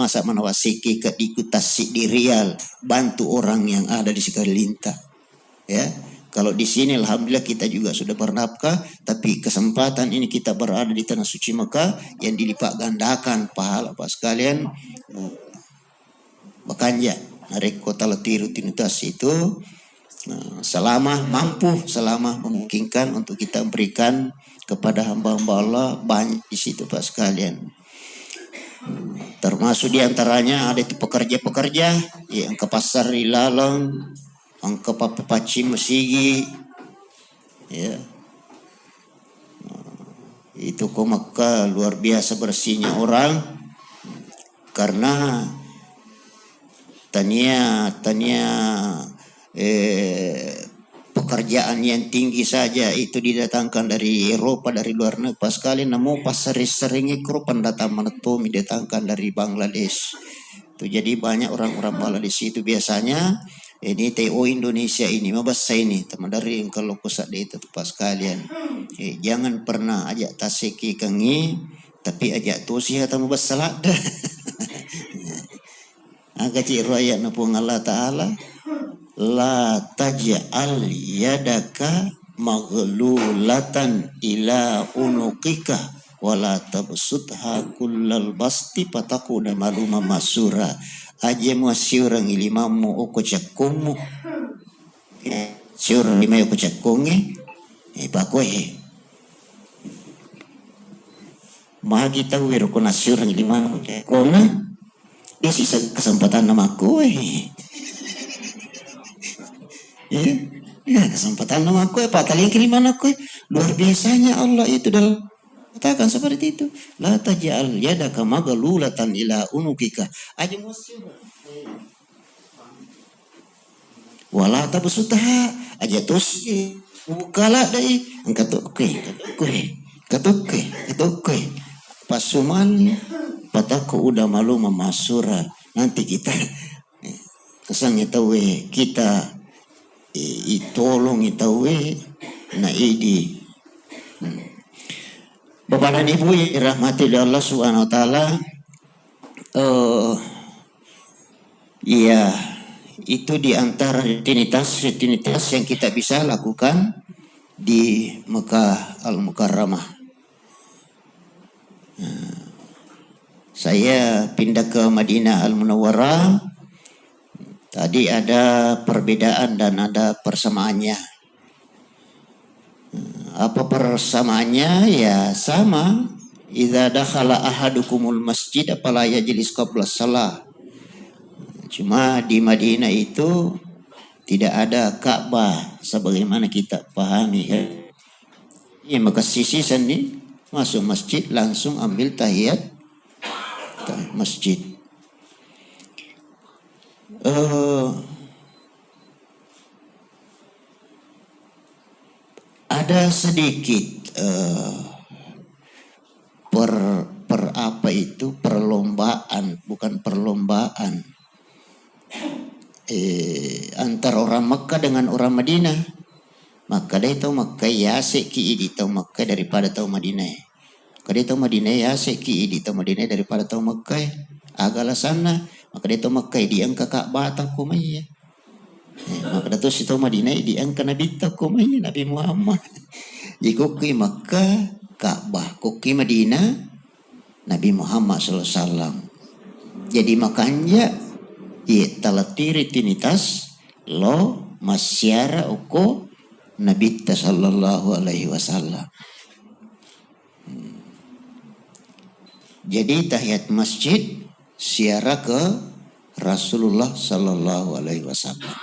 masa manawasiki ke ikut tasik di Riyal, bantu orang yang ada di sekeliling. Ya. Kalau di sini alhamdulillah kita juga sudah bernafkah, tapi kesempatan ini kita berada di tanah suci Mekah yang dilipat gandakan pahala pas sekalian. Makanya dari kota letih rutinitas itu selama mampu, selama memungkinkan untuk kita berikan kepada hamba-hamba Allah banyak di situ pas sekalian. Termasuk diantaranya ada itu pekerja-pekerja yang ke pasar ilalang, yang ke papaci mesigi, ya. Itu ke Mekah luar biasa bersihnya orang karena tania pekerjaan yang tinggi saja itu didatangkan dari Eropa, dari luar negeri. Pas kali nemu pas sering ikro pendatang menetumi didatangkan dari Bangladesh. Itu jadi banyak orang-orang Bangladesh itu biasanya ini TO Indonesia ini mabasa ini teman dari kalau pusat itu pas kalian jangan pernah ajak tasiki kangi tapi ajak tusi atau mabasa dah. Agak raya napung Allah Ta'ala la taj'al yadaka maghlulatan ila unuqika wala tabsutha kullal basti patakuna maluma masura aje muasiurang ilimamu oko cakumu siurang limayo ko cakunge pakohe magi tahu wiro ko na siurang ilimamu kona isi kesempatan nama kowe. Ya, kesempatan nama kowe patali kiriman aku luar biasanya Allah itu dalam katakan seperti itu. La taj'al yadaka maghlulatan ila unukika. Aja musyur. Wala tabsutha aja tus bukala dai angkat katuke pasuman pataku udah malu memasura nanti kita kesannya tahu kita itolong itawe na idi Bapak dan Ibu yang dirahmati oleh Allah Subhanahu wa taala ya itu di antara rutinitas yang kita bisa lakukan di Mekah Al-Mukarramah. Saya pindah ke Madinah Al-Munawwarah. Tadi ada perbedaan dan ada persamaannya. Apa persamaannya? Ya sama. Idza dakhala ahadukumul masjid fala yajlis qabla shalah. Cuma di Madinah itu tidak ada Ka'bah sebagaimana kita pahami. Ya, maka sisi sendiri masuk masjid langsung ambil tahiyat masjid. Ada sedikit perlombaan, bukan perlombaan antara orang Makkah dengan orang Madinah. Maka dia tahu Makkah ya seki di tahu Makkah daripada tahu Madinah. Maka dia tahu Madinah ya seki di tahu Madinah daripada tahu Makkah. Agalah sana. Maka dia tahu Makkah diangka Ka'bah takumaya. Maka dia tahu situ Madinah diangka Nabi takumaya Nabi Muhammad. Jika Makkah Ka'bah, kuki Madinah Nabi Muhammad SAW. Jadi makanya talatiri tinitas lo masyara uko Nabi sallallahu alaihi wasallam. Jadi tahiyat masjid siara ke Rasulullah sallallahu alaihi wasallam.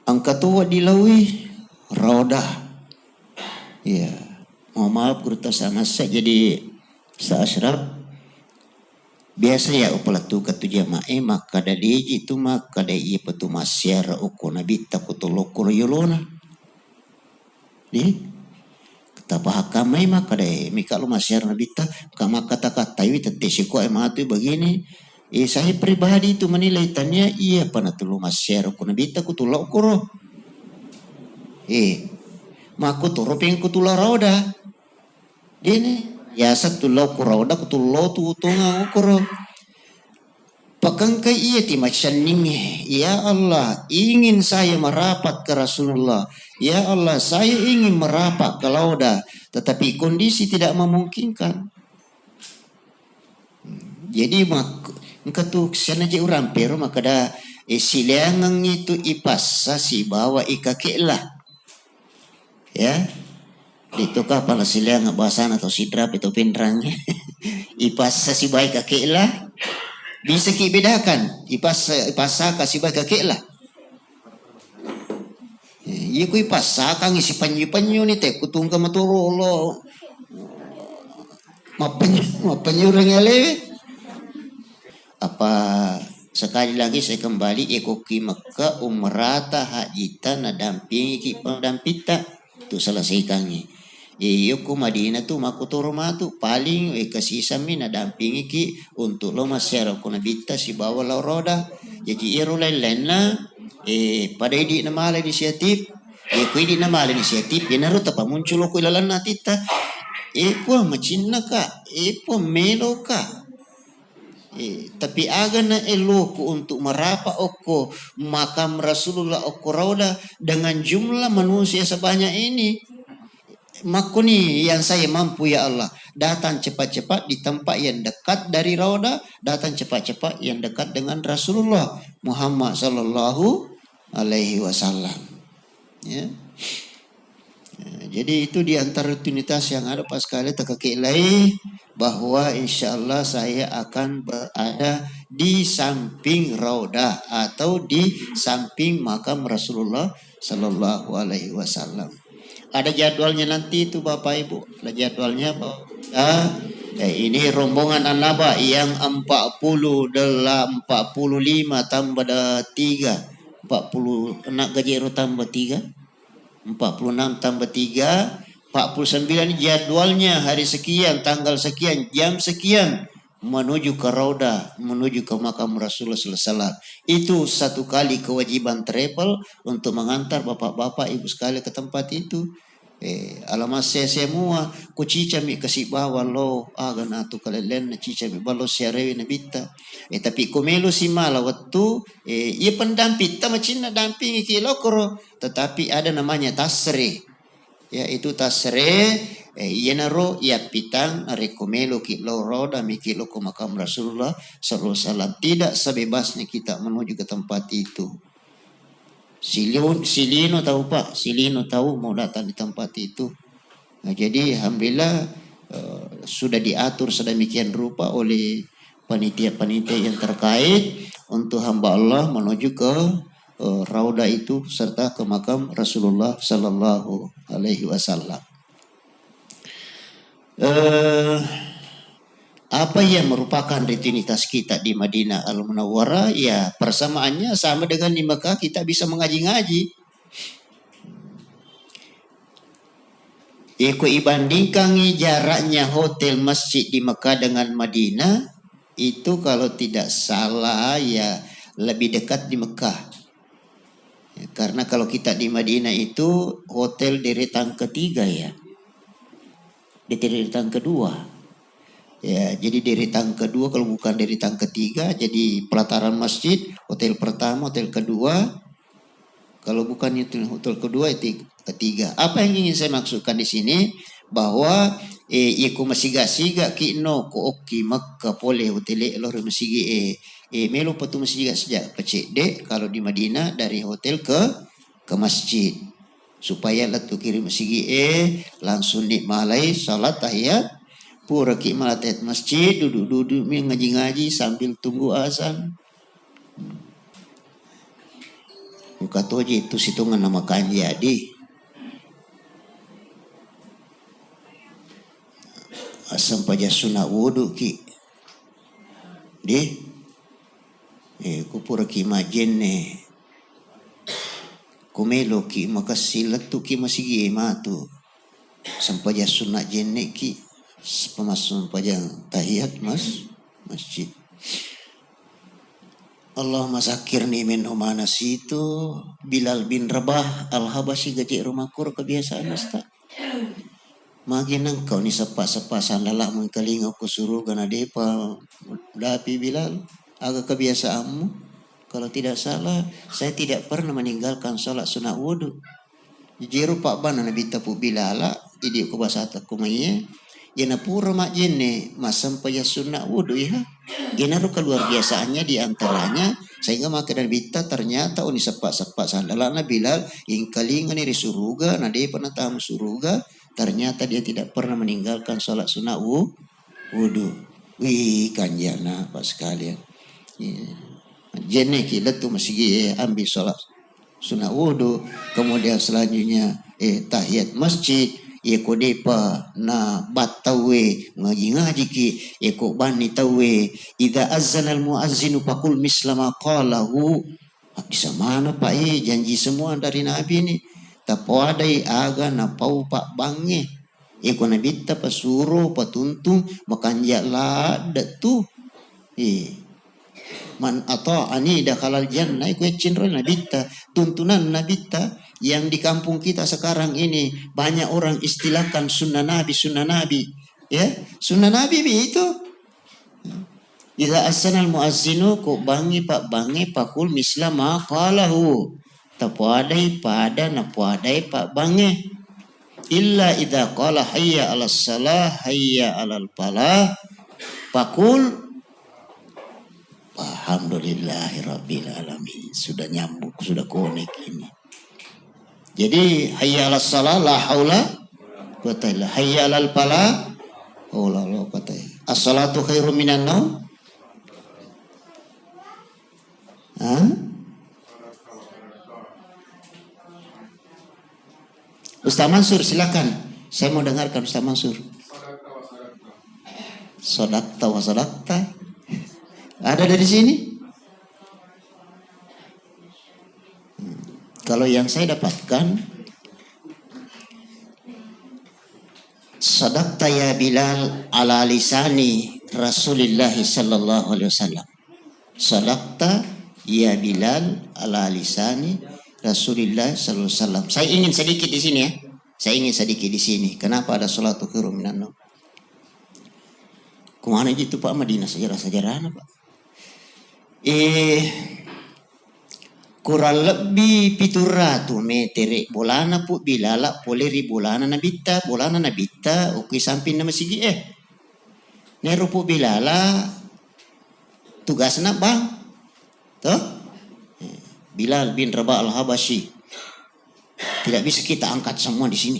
Angka tua dilawi raudah. Ya, mohon maaf kurta sama saya jadi seasraf. Biasa ya upalatu katu jamaah maka dari itu maka dari petu masyara uko nabi takutulo yolona. Di tapahakamai maka dari mika lu masyara nabi ta kama kata-kata itu tetesiko ematu begini. Saya pribadi itu menilai tanya iya panatulu masyara uko nabi takutulo ukuro. Maku turu ping kutula roda. Ini ya satulau kurauda kutulau tutunga ukuro. Pakangkai iya timachanningi. Ya Allah, ingin saya merapat ke Rasulullah. Ya Allah, saya ingin merapat ke lauda, tetapi kondisi tidak memungkinkan. Jadi engkau sana je urang pero maka da silangang itu ipasa si bawa ikakela. Ya. Dito ka pala sila nga bahasan atau sidrap itu pindrangnya. Ipasa si baik kakek lah. Bisa kibedakan. Ipasa kasih baik kakek lah. Iya ku ipasa kang isi panyu ni teh kutung ka maturolo. Mapenyu rengale. Apa sekali lagi saya kembali ikoki Mekah umrata hajita nadampingi ki pendampita. Itu selesaikannya. Iyo ku Madinah tu makutoro matu paling kasisami nadampingi ki untuk lo masyarakat kuna bitta si bawa la roda jadi iro lena pada idi namala inisiatif ku idi namala inisiatif ya naruto pa muncul ko ilalan natita po machinna ka po melo ka tapi aga na eloko untuk merapa oko makam Rasulullah oko roda dengan jumlah manusia sebanyak ini. Makuni yang saya mampu ya Allah. Datang cepat-cepat di tempat yang dekat dari Rauda. Datang cepat-cepat yang dekat dengan Rasulullah Muhammad sallallahu alaihi wasallam. Ya. Jadi itu di antara rutinitas yang ada pas kali terkekilai bahwa insya Allah saya akan berada di samping Rauda atau di samping makam Rasulullah sallallahu alaihi wasallam. Ada jadwalnya nanti itu Bapak Ibu. Ada jadwalnya ini rombongan Anaba yang 45 tambah 3. 40 anak gajero tambah 3. 46 tambah 3. 49 jadwalnya hari sekian, tanggal sekian, jam sekian menuju ke Rauda, menuju ke makam Rasulullah sallallahu alaihi wasallam. Itu satu kali kewajiban travel untuk mengantar bapak-bapak ibu sekali ke tempat itu. Alamat saya semua ku cica mi kasih bawa lo agan atu kalelen na cica mi balo siarewi na bitta. Tapi ku melu si mala waktu ia pendamping ta macina dampingi ki lokoro, tetapi ada namanya tasre. Ya itu tasre iya naro ya pitang rekomelo ki loro dan miki loko makam Rasulullah sallallahu alaihi wasallam. Tidak sebebasnya kita menuju ke tempat itu. Silino tahu Pak, Silino tahu mau datang di tempat itu. Nah, jadi alhamdulillah sudah diatur sedemikian rupa oleh panitia-panitia yang terkait untuk hamba Allah menuju ke Rauda itu serta ke makam Rasulullah sallallahu alaihi wasallam. Apa yang merupakan rutinitas kita di Madinah Al-Munawwarah? Ya persamaannya sama dengan di Mekah, kita bisa mengaji-ngaji. Aku ibandingkan jaraknya hotel masjid di Mekah dengan Madinah, itu kalau tidak salah ya lebih dekat di Mekah. Ya, karena kalau kita di Madinah itu hotel deretan ketiga ya. Di deretan kedua. Ya, jadi deretan kedua kalau bukan deretan ketiga, jadi pelataran masjid, hotel pertama, hotel kedua. Kalau bukan itu hotel kedua, itu ketiga. Apa yang ingin saya maksudkan di sini bahwa iku masiga-siga kino ko oki Makkah pole hotel lor masigi melo patu masiga sejak pecek dek kalau di Madinah dari hotel ke masjid supaya latu kiri masigi langsung nikmalai salat tahiyat pura ki malatet masjid duduk-duduk ngaji-ngaji sambil tunggu azan. Muka toji itu situngan nama kan jadi. Asam paja sunah wudu ki. Ku pura ki majenne. Kumelo ki makasilat tu ki masigi matu. Sampaja sunah jenne ki. Pemasuk pajang tahiyat masjid. Allahumma zakirni min humana situ Bilal bin Rabah al-Habashi gaji rumakur kebiasaan Ustaz. Magin engkau ni sepak-sepak sandalah mengkeling aku suruh gana depa dapi Bilal agak kebiasaanmu. Kalau tidak salah saya tidak pernah meninggalkan salat sunat wudu. Jiru pak bana nabi tapu Bilala idi ku basata kumaiye. Yana pura mak jene masam paya sunnah wudu ya. Yana ruka luar biasaannya di antaranya sehingga maka dan bita ternyata oni sepak-sepak sandalana Bilal yang kalingan iri suruga nade pernah tamu suruga Ternyata dia tidak pernah meninggalkan sholat sunnah wudu. Wih, kanjana Pak sekalian. Jene kita tuh masih ambil sholat sunnah wudu. Kemudian selanjutnya tahiyat masjid. Eko depa na batawe ngaji ki eko bani tawe idza azzana al muazzinu faqul mislama qalahu. Bisa mana Pak janji semua dari Nabi ni. Tapoadai aga na pau Pak bange. Eko nabita pasuro patuntung makanja lada tu. Man ata'ani dakhalal jannah eko cinro nabita. Tuntunan nabita yang di kampung kita sekarang ini banyak orang istilahkan sunnah Nabi. Ya, sunnah Nabi itu. Idza asnal muazzinu ko bangi Pak pakul misla ma qalahu. Tapuadai pada napuadai Pak bangi. Illa idza qala hayya 'alas salah hayya 'alal falah pakul alhamdulillahirabbil alamin. Sudah nyambung, sudah connect ini. Jadi hayya 'alas salah la haula quwata illa hayya 'alal falah haula la quwata. As-salatu khairum minan naum. Ustaz Mansur silakan. Saya mau dengarkan Ustaz Mansur. Sodakta wa sodakta. Ada dari sini? Kalau yang saya dapatkan, sodakta ya Bilal ala lisani Rasulullah sallallahu alaihi wasallam. Sodakta ya Bilal ala lisani Rasulullah sallallahu alaihi wasallam. Saya ingin sedikit di sini ya. Kenapa ada salatu khairum minan naum? Kemana gitu Pak Madinah sejarah-sejarahnya Pak? Kurang lebih 700 meter bolana pu bilala poleri bolana nabita ukui samping nama sigi neru pu bilala tugasna bang toh Bilal bin Rabah al-Habashi. Tidak bisa kita angkat semua di sini.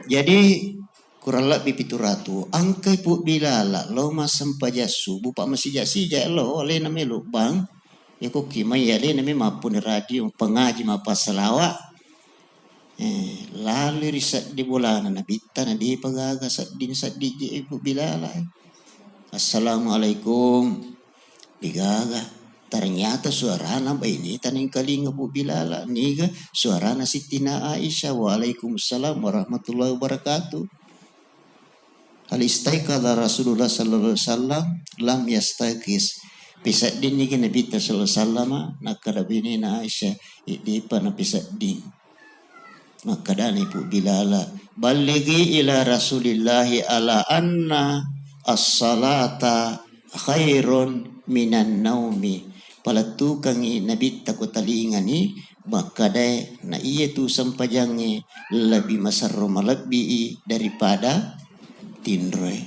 Jadi kurang lebih 700. Angkai pu Bilal lo masam pajasu bupa masih jasi lo oleh namelo bang. Ya kok kimai ya le namanya mapun radio pengaji mapa selawat. Lalu riset di bulan nabita na di pagaga sadin sadiji pu Bilal. Assalamualaikum. Digaga. Ternyata suarana ini taneng kalinga bu Bilal niga suarana Sitina Aisyah. Waalaikumsalam warahmatullahi wabarakatuh. Hal istaikala Rasulullah sallallahu alaihi wasallam lam yastaikis. Bisa din ni Nabi sallallahu alaihi wasallam nakarabini na Aisyah di pana bisa din. Maka dan ibu Bilal baligi ila Rasulillah ala anna as-salata khairun minan naumi. Palatu kang Nabi takut talingani maka dai na iya tu sampajangi lebih masarro malabbi daripada tinroy.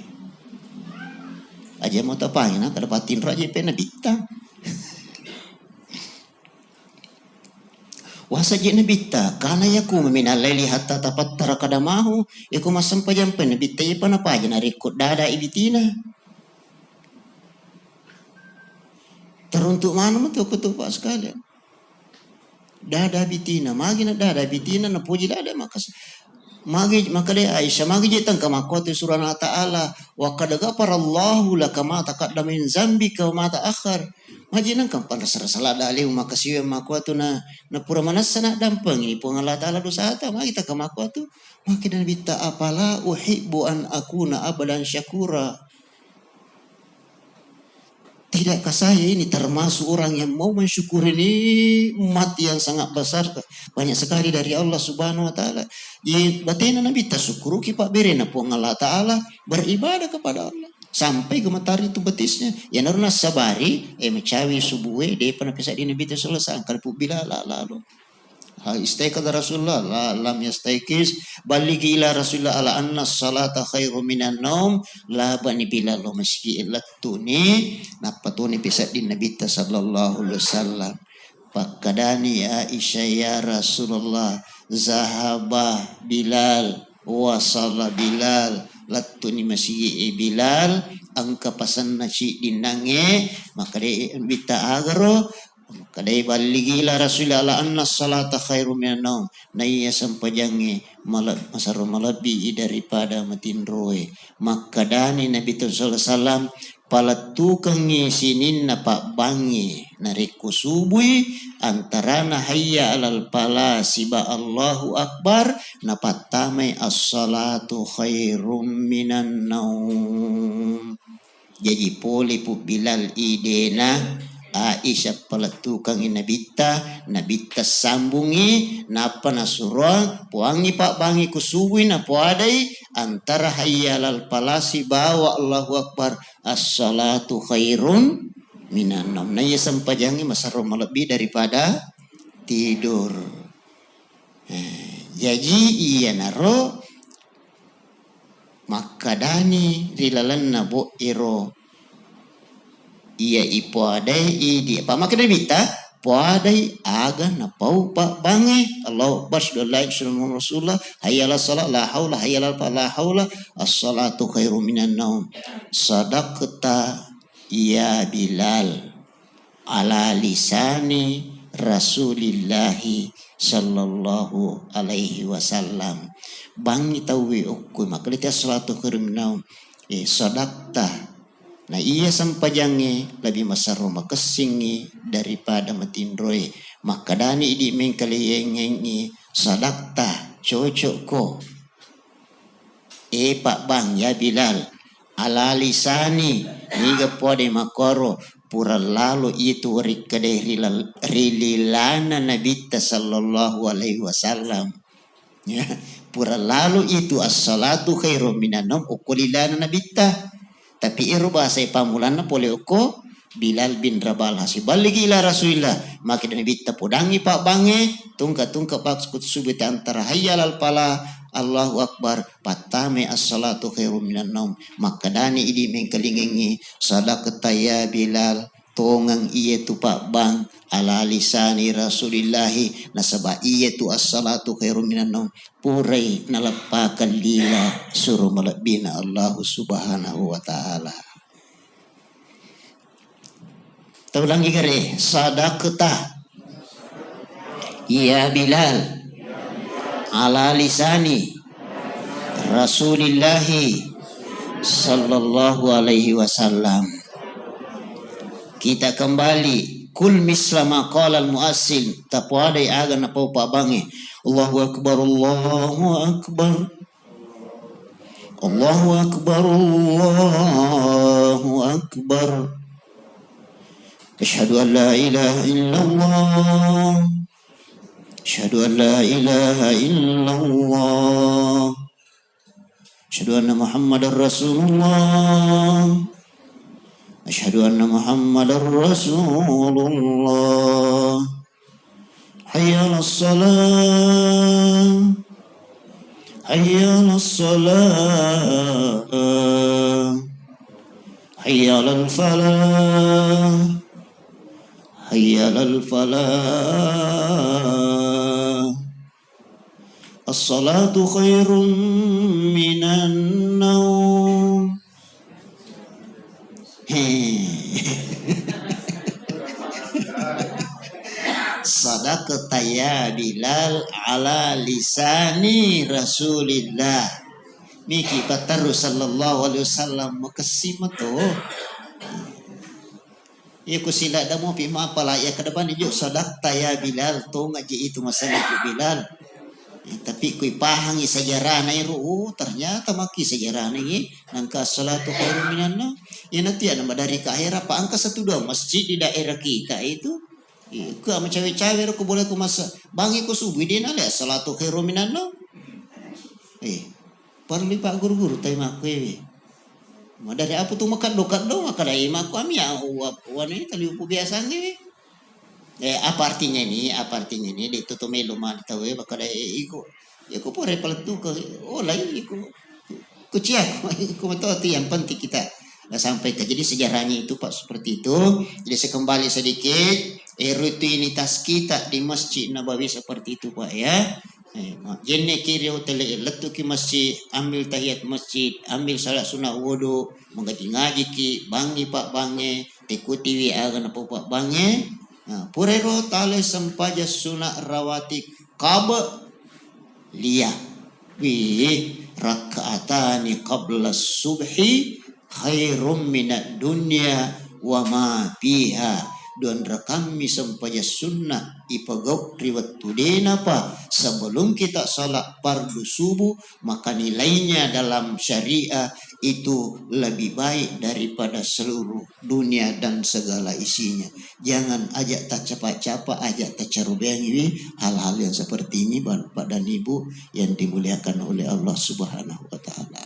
Aja mau tapain kada dapat tinroy aja pena bitta. Wasa je nabita kana yaku minal laili hatta tapattara kadamahu yaku masampajang pena bitta ya pana paja na rekod dada ibitina. Teruntuk mana mah tuh Pak sekalian. Dada bitina, magi na dada bitina na puji dada maka dia Aisyah magi je tang kamakoti surah Allah Ta'ala wa qad ghafarallahu laka ma taqaddama min zambika wa ma ta'akhkhar. Magi nang kam panasara salada alih maka siwe makwatu na pura manasana dampang ini pun Allah Ta'ala dosa ata magi ta kamakoti maki dan bita apala uhibbu an akuna abadan syakura. Tidakkah saya ini termasuk orang yang mau mensyukuri nikmat yang sangat besar banyak sekali dari Allah Subhanahu wa taala. Ya batena nabi tasyukuru ki Pak berena pun Allah taala beribadah kepada Allah sampai gemetar itu betisnya. Ya naruna sabari mecawi subuhe de pernah bisa di nabi sallallahu alaihi wasallam kalau bila lalu. Istaikada Rasulullah lam yastaikis baligi ila Rasulullah ala anna salata khairu minan naum la bani bilal lo meski ilatuni napatuni bisa di Nabi sallallahu alaihi wasallam pakadani Aisyah ya Rasulullah zahaba Bilal wasala Bilal lattu ni masih Bilal angka pasan nasi dinange maka de bita agaro maka de baligila Rasulullah anna salata khairu minan naum naya sampajange masaro malabi daripada matindroe maka dani Nabi sallallahu alaihi wasallam pala tukang sinin na pak bangi nariku subui antarana hayya alal pala siba Allahu akbar na patame as-salatu khairum minan naum. Jadi poli pu Bilal idena Aisyah pala tukang nabita sambungi napa nasura puangi pak bangi kusubui na puadai antara hayyalal palasi bawa Allahu akbar as-salatu khairun minan naum. Nah ya sampajangi masaro lebih daripada tidur. Jadi iya naro makadani rilalan nabo iro iya ipo adai idi apa maka dari bita puadai aga na pau pak bange Allah basdallah sallallahu rasulullah hayyala salat la haula hayyala la haula as-salatu khairu minan naum sadaqta ya Bilal ala lisani Rasulillahi sallallahu alaihi wasallam bangi tawi ukku maka dia salatu khairu minan naum sadaqta. Nah iya sampajange lebih masaro makasingi daripada matindroe maka dani di mengkaliyengengi sadakta cocok ko pak bang ya Bilal ala lisani niga pode makoro pura lalu itu rikade rililana nabita sallallahu alaihi wasallam ya pura lalu itu as-salatu khairum minan naum ukulilana nabita tapi iru bahasa pamulana pole uko Bilal bin Rabah hasibal lagi ila Rasulillah maka dan bitta podangi pak bange tungka pak kut subit antara hayyal al pala Allahu akbar patame as-salatu khairum minan naum maka dani idi mengkelingengi sadaqata ya Bilal tongang iya tu pak bang ala lisani Rasulillahi nasaba iya tu as-salatu khairum minan naum purai nalapakan lila suruh malabina Allah subhanahu wa ta'ala. Ulangi kare sadaqta ya Bilal ala lisani Rasulillahi sallallahu alaihi wasallam. Kita kembali kul mislama qala al muassil tapuadai aga na pau pa bangi Allahu akbar Allahu akbar Allahu akbar Allahu akbar asyhadu an la ilaha illallah asyhadu an la ilaha illallah asyhadu anna muhammadar rasulullah asyhadu anna muhammadar rasulullah hayya 'alas salam hayya 'alas salam hayya 'alal falah hayya 'alal falah as-salatu khairum minan naum. Sadaqata ya Bilal ala lisani Rasulillah miki kataru sallallahu alaihi wasallam makasima to ya ku sila damo pi ma pala ya kedepan ijo sadaqta ya Bilal to ngaji itu masalah ku Bilal tapi ku pahangi sejarah na iru ternyata maki sejarah ni nangka salatu khairum minan naum ya nanti ada dari ke akhirat pa angka 1 2 masjid di daerah kita itu ku ama cawe-cawe ku boleh ku masa bangi ku subuh din ale salatu khairum minan naum parli pak guru-guru tay makwe dari apa tu makan dokat do maka dai maku ami ya wani tali ku biasa ni apa artinya ini di tutu melu mal tahu maka dai iku ya ku pore paletu ke lain iku ku ciak ku mati yang penting kita sampai ke jadi sejarahnya itu Pak seperti itu. Jadi saya kembali sedikit rutinitas kita di Masjid Nabawi seperti itu Pak ya. Jenne kiri hotel letu ki masjid, ambil tahiyat masjid, ambil salat sunat wudu, mengaji-ngaji ki, bangi pak bange, ikuti wi agan apa pak bange. Purero tale sempaja sunat rawati kaba liya. Wi rakaatani qabla subhi khairum minad dunya wa ma fiha. Dan kami sempaja sunnah ipagau riwat tudena pa sebelum kita salat fardu subuh, maka nilainya dalam syariah itu lebih baik daripada seluruh dunia dan segala isinya. Jangan ajak tak capak-capak, ajak tak carubengi hal-hal yang seperti ini Bapak dan Ibu yang dimuliakan oleh Allah Subhanahu wa taala.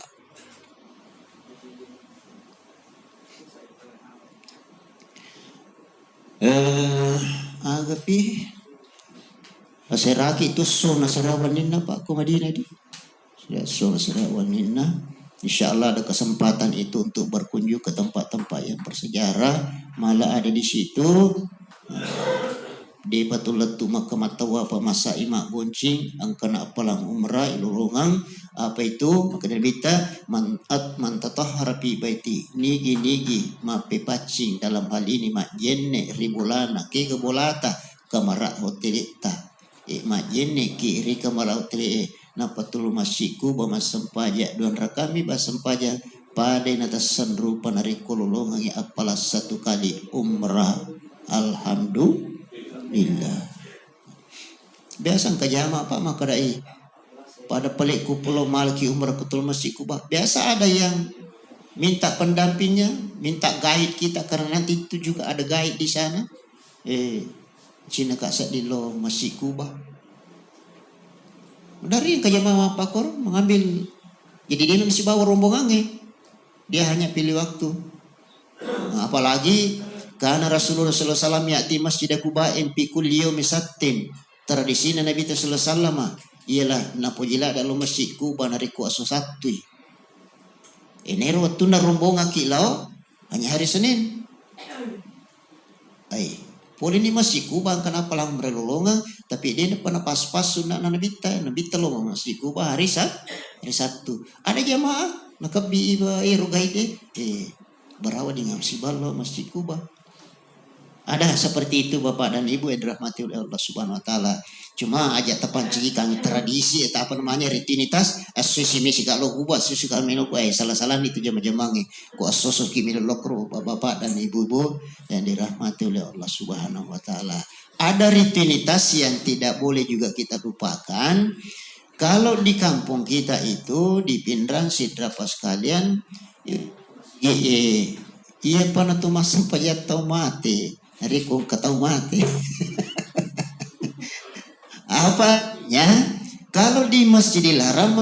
Agapi Aseraki itu so nasarawan ninna Pak ko Madinah di. So nasarawan ninna. Insyaallah ada kesempatan itu untuk berkunjung ke tempat-tempat yang bersejarah, malah ada di situ di Patulatu Makamatawa apa masa imak goncing angkana apalang umrah ilurungang apa itu maka bita mantatahhara fi baiti nigi mape pacing dalam hal ini mak jenne ribulana ke kebolata kamara hotelita mak jenne ki ri kamara hotel na patul masiku ba masampaja don rakami ba sampaja pada atas sanrupa narikululungang apalah satu kali umrah alhamdulillah. Biasa ke jama Pak maka dai pada pelik ku pulau malki umrah kutul masjid kubah. Biasa ada yang minta pendampingnya, minta guide kita karena nanti itu juga ada guide di sana. Cina kasat di lo masjid kubah. Dari yang ke jama Pak Kor mengambil, jadi dia masih bawa rombongannya. Dia hanya pilih waktu. Nah, apalagi karena Rasulullah sallallahu alaihi wasallam ya'ti Masjid Quba'in fi kulli yawmin sattin. Tradisi Nabi sallallahu alaihi wasallam ialah napojila dalam Masjid Quba nariku aso satu. Enero waktu na rombongan kilau hanya hari Senin. Boleh ni Masjid Quba kenapa lang merelolongan tapi dia pernah pas-pas sunat Nabi lo Masjid Quba hari Sabtu. Ada jamaah nakabi rogaide berawal dengan sibalo Masjid Quba. Ada seperti itu Bapak dan Ibu yang dirahmati oleh Allah Subhanahu wa taala. Cuma aja terpancing kami tradisi atau apa namanya rutinitas asisi misi kalau buat susu kami no salah-salah itu jama-jamangi ku asoso kimi lokro Bapak dan Ibu-ibu yang dirahmati oleh Allah Subhanahu wa taala. Ada rutinitas yang tidak boleh juga kita lupakan. Kalau di kampung kita itu di Pindrang Sidrapa sekalian iya pana tu masang payat tau mati. Hari kau ketau mati. Apanya? Kalau di Masjidil Haram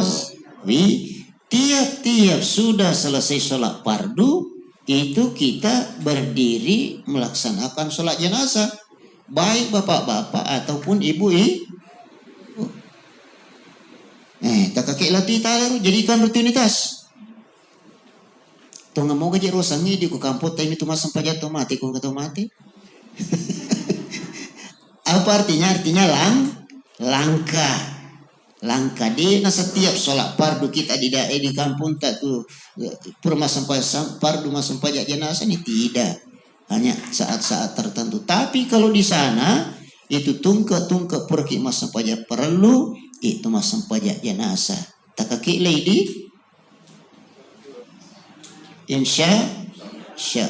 tiap-tiap sudah selesai sholat fardu itu kita berdiri melaksanakan sholat jenazah. Baik bapak-bapak ataupun ibu-ibu. Tak kakek latih tahu jadikan rutinitas. Tunggu mau gaji rosangi di kampung tapi itu masang pajak mati kau ketau mati. Apa artinya? Artinya langka di setiap sholat fardu kita di kampung tak tu fardu masam pajak jenazah ini tidak hanya saat-saat tertentu. Tapi kalau di sana itu tungke pergi masam pajak perlu itu masam pajak jenazah. Tak kaki lady insya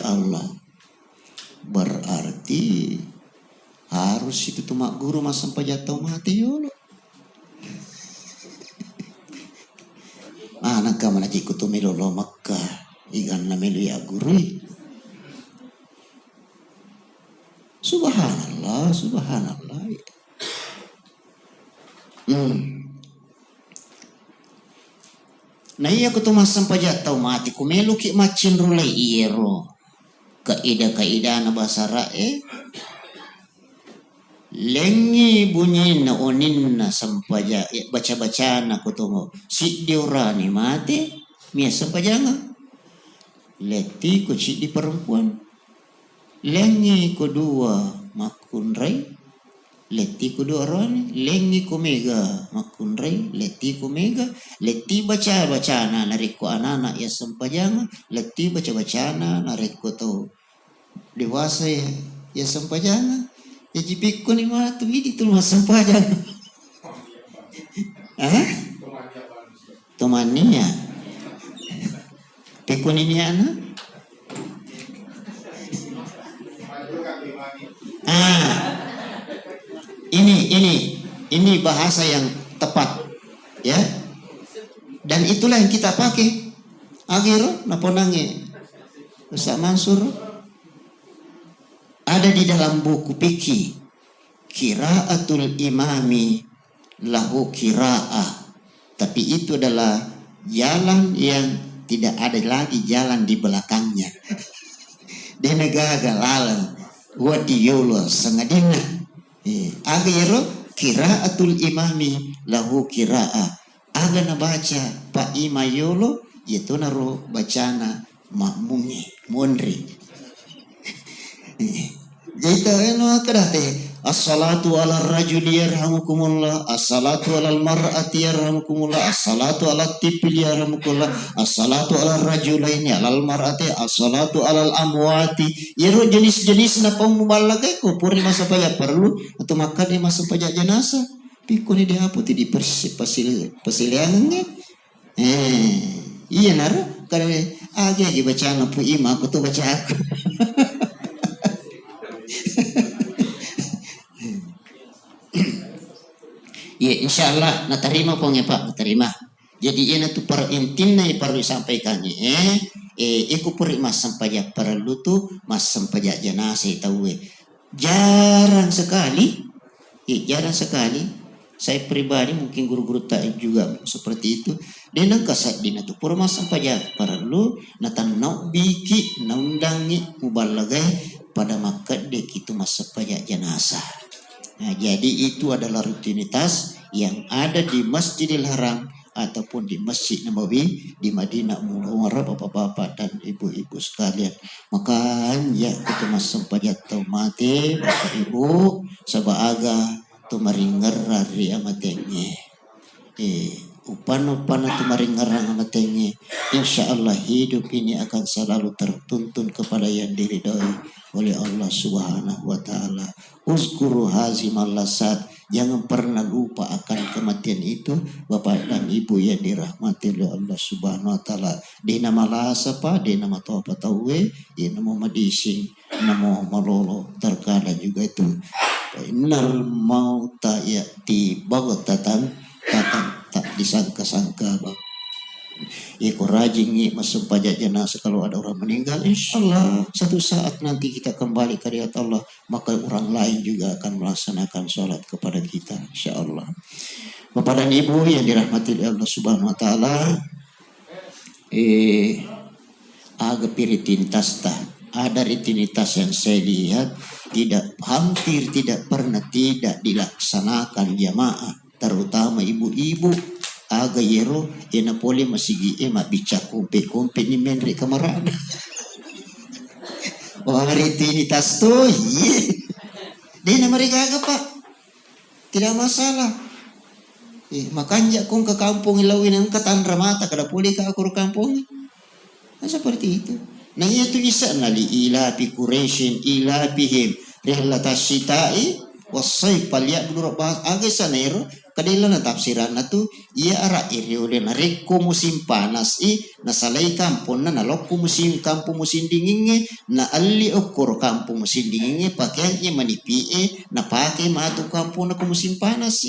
Allah berarti harus itu tuh mak guru masam pajak tau mati yolo. Anak kamana ikut tu melo lo Makkah igan na melo ya guru. Subhanallah. Nah iya aku tuh masam pajak tau mati ku melo ki macin rulai iro. Kaida na bahasa rae lengi bunyi na onin na sampaja baca-baca na kutungo si diurani mati mia sampajanga leti ku si di perempuan lengi kedua makunrai leti kudoron lengi kumega makunrei leti kumega leti baca bacana nariko anak ya sempajang leti baca bacana nariko tau dewasa ya sempajang ya jipikku ni matu ini tu mas sempajang tomania pikun ini anak ini bahasa yang tepat ya, dan itulah yang kita pakai akhir naponange Ustaz Mansur ada di dalam buku fikih qiraatul imami lahu qiraah, tapi itu adalah jalan yang tidak ada lagi jalan di belakangnya. Dia negara wadiyullah sangadina akhir qiraatul imami lahu qiraah aga na baca pa imayolo yaitu naro bacana makmumnya mondri jaita eno kadate as-salatu ala rajuli yarhamukumullah as-salatu ala al-mar'ati yarhamukumullah as-salatu ala tifli yarhamukumullah as-salatu ala rajulaini ala al-mar'ati as-salatu ala al-amwati yero jenis-jenis na pambalagay ko puri masa paya perlu atau maka di masa pajak jenazah piko ni dia apa di pasiliannya iya nara kada age baca pu ima aku tu baca aku ya insyaallah na terima pong ya Pak terima jadi ini tu per intina perlu sampaikannya iku puri mas sampajak perlu tu mas sampajak jenazah tahu jarang sekali saya pribadi mungkin guru-guru tak juga seperti itu denang kasat dina tu pura mas sampajak perlu na tanau biki na undangi mubalagai pada makat dek itu mas sampajak jenazah. Nah, jadi itu adalah rutinitas yang ada di Masjidil Haram ataupun di Masjid Nabawi di Madinah Munawwarah bapak-bapak dan ibu-ibu sekalian. Makanya kita masuk pajak tau mati bapak ibu sabaaga tu maringar ri amatenge. Upan-upan tu maringar amatenge. Insyaallah hidup ini akan selalu tertuntun kepada yang diridhoi oleh Allah Subhanahu wa taala. Uzkuru hazimal lasat, jangan pernah lupa akan kematian itu Bapak dan Ibu yang dirahmati oleh Allah Subhanahu wa taala. Di nama lasapa, di nama topa tawe, di nama madising, nama malolo terkadang juga itu. Innal mauta ya'ti baghtatan tak disangka-sangka Bang. Iku rajin masuk pajak jenazah kalau ada orang meninggal, insyaallah satu saat nanti kita kembali ke hadirat Allah, maka orang lain juga akan melaksanakan sholat kepada kita, insyaallah. Bapak dan Ibu yang dirahmati oleh Allah Subhanahu wa taala, ada rutinitas yang saya lihat hampir tidak pernah tidak dilaksanakan jamaah, terutama ibu-ibu. Aga yero ina poli masigi mak bica kumpe ni menri kamarada. Rutinitas tu dia mereka aga Pak tidak masalah. Makanya kung ke kampung ilawin ang katandra mata kada poli ka akur kampung. Seperti itu. Nah itu bisa nali ila pi Quraisyin ila bihim rihlatas syita'i wasayf falyabdu bahas aga sanero kadila na tafsiran na tu ia ara iriule na rekko musim panas nasalay kampung na nalokko musim kampung musim dingin na alli okor kampung musim dingin pakaian manipie na pakai matu kampung na musim panas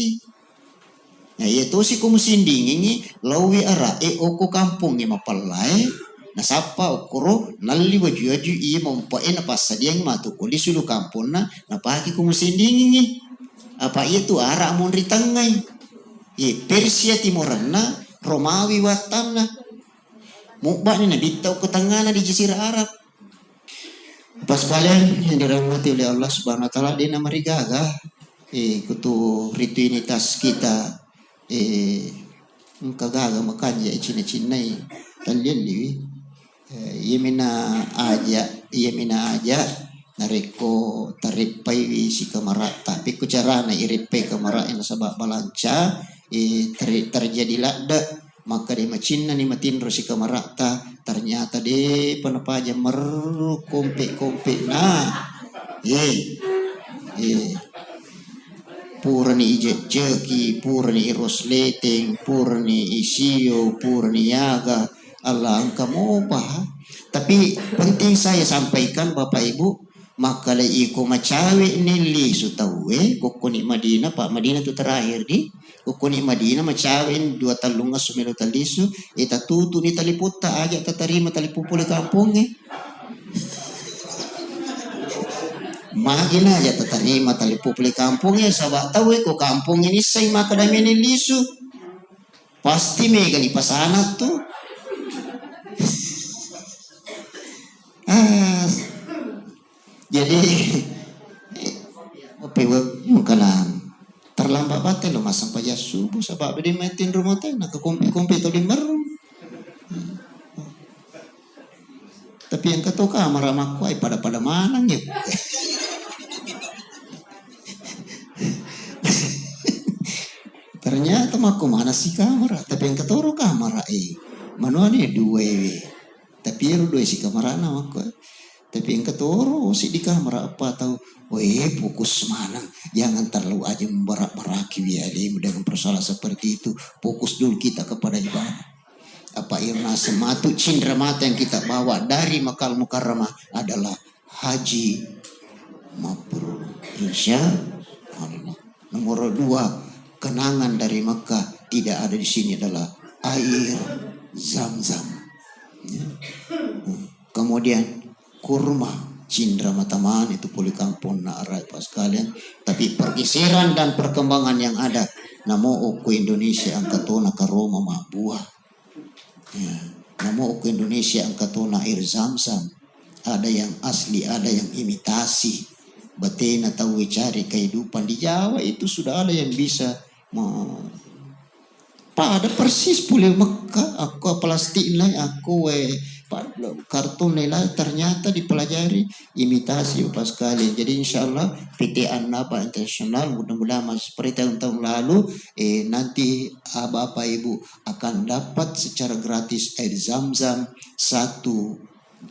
na itu si musim dingin lawi ara oko kampung ni mapalay nasapa okoro nalli waju iya mompae na pasadiang matu ko di sulu kampung na pakai musim dingin apa itu arah munri tanggai Persia timurana Romawi watana mukba ni nabitaw ke tangana di Jazirah Arab. Pas kalian yang dirahmati oleh Allah Subhanahu wa taala di nama rigaga kutu rutinitas kita kagaga makanya cina-cinai kalian liwi yemina aja nareko taripai si kamara tapi ku cara na iripai kamara ina sabab balanca terjadilah da maka di macina ni matinro si kamara ternyata de penapaja meru kompe purni ijeki purni irosleting purni isio purni yaga Allah kamu apa tapi penting saya sampaikan Bapak Ibu maka iko macawe nili sutawe kokoni Madinah Pak Madinah itu terakhir di kokoni Madinah macawe dua talunga sumelo talisu eta tutu ni taliputa aja tatarima talipupuli kampungnya magina aja tatarima talipupuli kampungnya sabak tahu ko kampung ini say makadami ni lisu pasti mega ni pasanat tuh jadi kalang terlambat batal lo masang pajak subuh sebab dia metin rumah teh nak kompi tu di meru tapi yang kata kamar makwai pada mana nih ternyata maku mana sih kamar tapi yang kata orang kamar mana nih dua tapi dua si kamar anak maku tapi yang ketoro si di kamar apa tahu fokus semanang jangan terlalu aja memberak-beraki biali dengan persoalan seperti itu fokus dulu kita kepada ibadah apa irna sematu cindera mata yang kita bawa dari Makkah Mukarramah adalah haji mabrur insya Allah. Nomor 2 kenangan dari Makkah tidak ada di sini adalah air Zam-Zam ya. Kemudian kurma cindera mataman itu puli kampung na arai pas kalian tapi pergeseran dan perkembangan yang ada namo oku Indonesia angkatona karoma ma buah ya. Namo oku Indonesia angkatona air Zam-Zam ada yang asli ada yang imitasi batena tahu cari kehidupan di Jawa itu sudah ada yang bisa pada persis puli Mekah aku plastik lah aku kartun nilai ternyata dipelajari imitasi pas sekali jadi insyaallah PT Annaba Internasional mudah-mudahan seperti tahun-tahun lalu nanti Bapak Ibu akan dapat secara gratis air Zam-Zam 1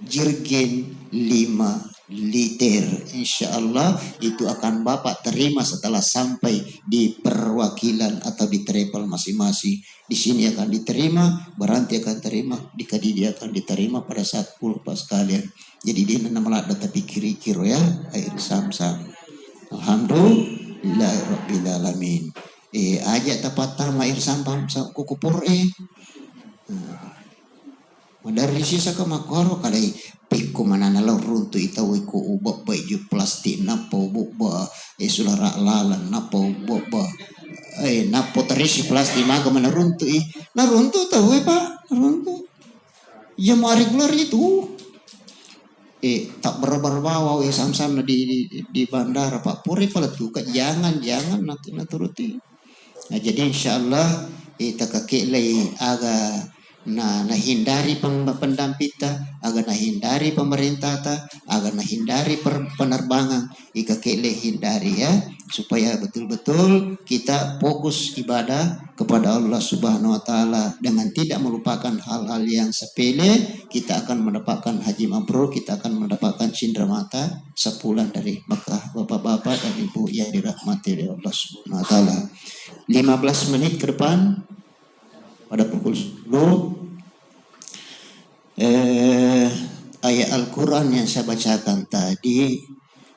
jerigen 5 liter insyaallah itu akan Bapak terima setelah sampai di perwakilan atau di travel masing-masing di sini akan diterima berarti akan terima di Kadidi akan diterima pada saat pulpa sekalian jadi dia melada tapi kiri-kiro ya air Zam-Zam alhamdulillah rabbil alamin aja tepat nama air Zam-Zam kukupur dari sisa ke makoro kali piku mana nalau runtu itaw ko ubak baju plastik napo buba sulara lalan napo buba napo terisi plastik maga mana runtu na runtu tahu pak runtu ya mari keluar itu tak berbawa Zam-Zam di bandara Pak Puri pala tuh jangan nanti naturuti nah jadi insyaallah kita kakek lay aga hindari pendampita agar hindari pemerintah agar hindari penerbangan ikakele hindari ya supaya betul-betul kita fokus ibadah kepada Allah Subhanahu wa taala dengan tidak melupakan hal-hal yang sepele kita akan mendapatkan haji mabrur kita akan mendapatkan cindera mata sepulang dari Mekah Bapak-bapak dan Ibu yang dirahmati oleh Allah Subhanahu wa taala 15 menit ke depan pada pukul 10 ayat Al-Quran yang saya bacakan tadi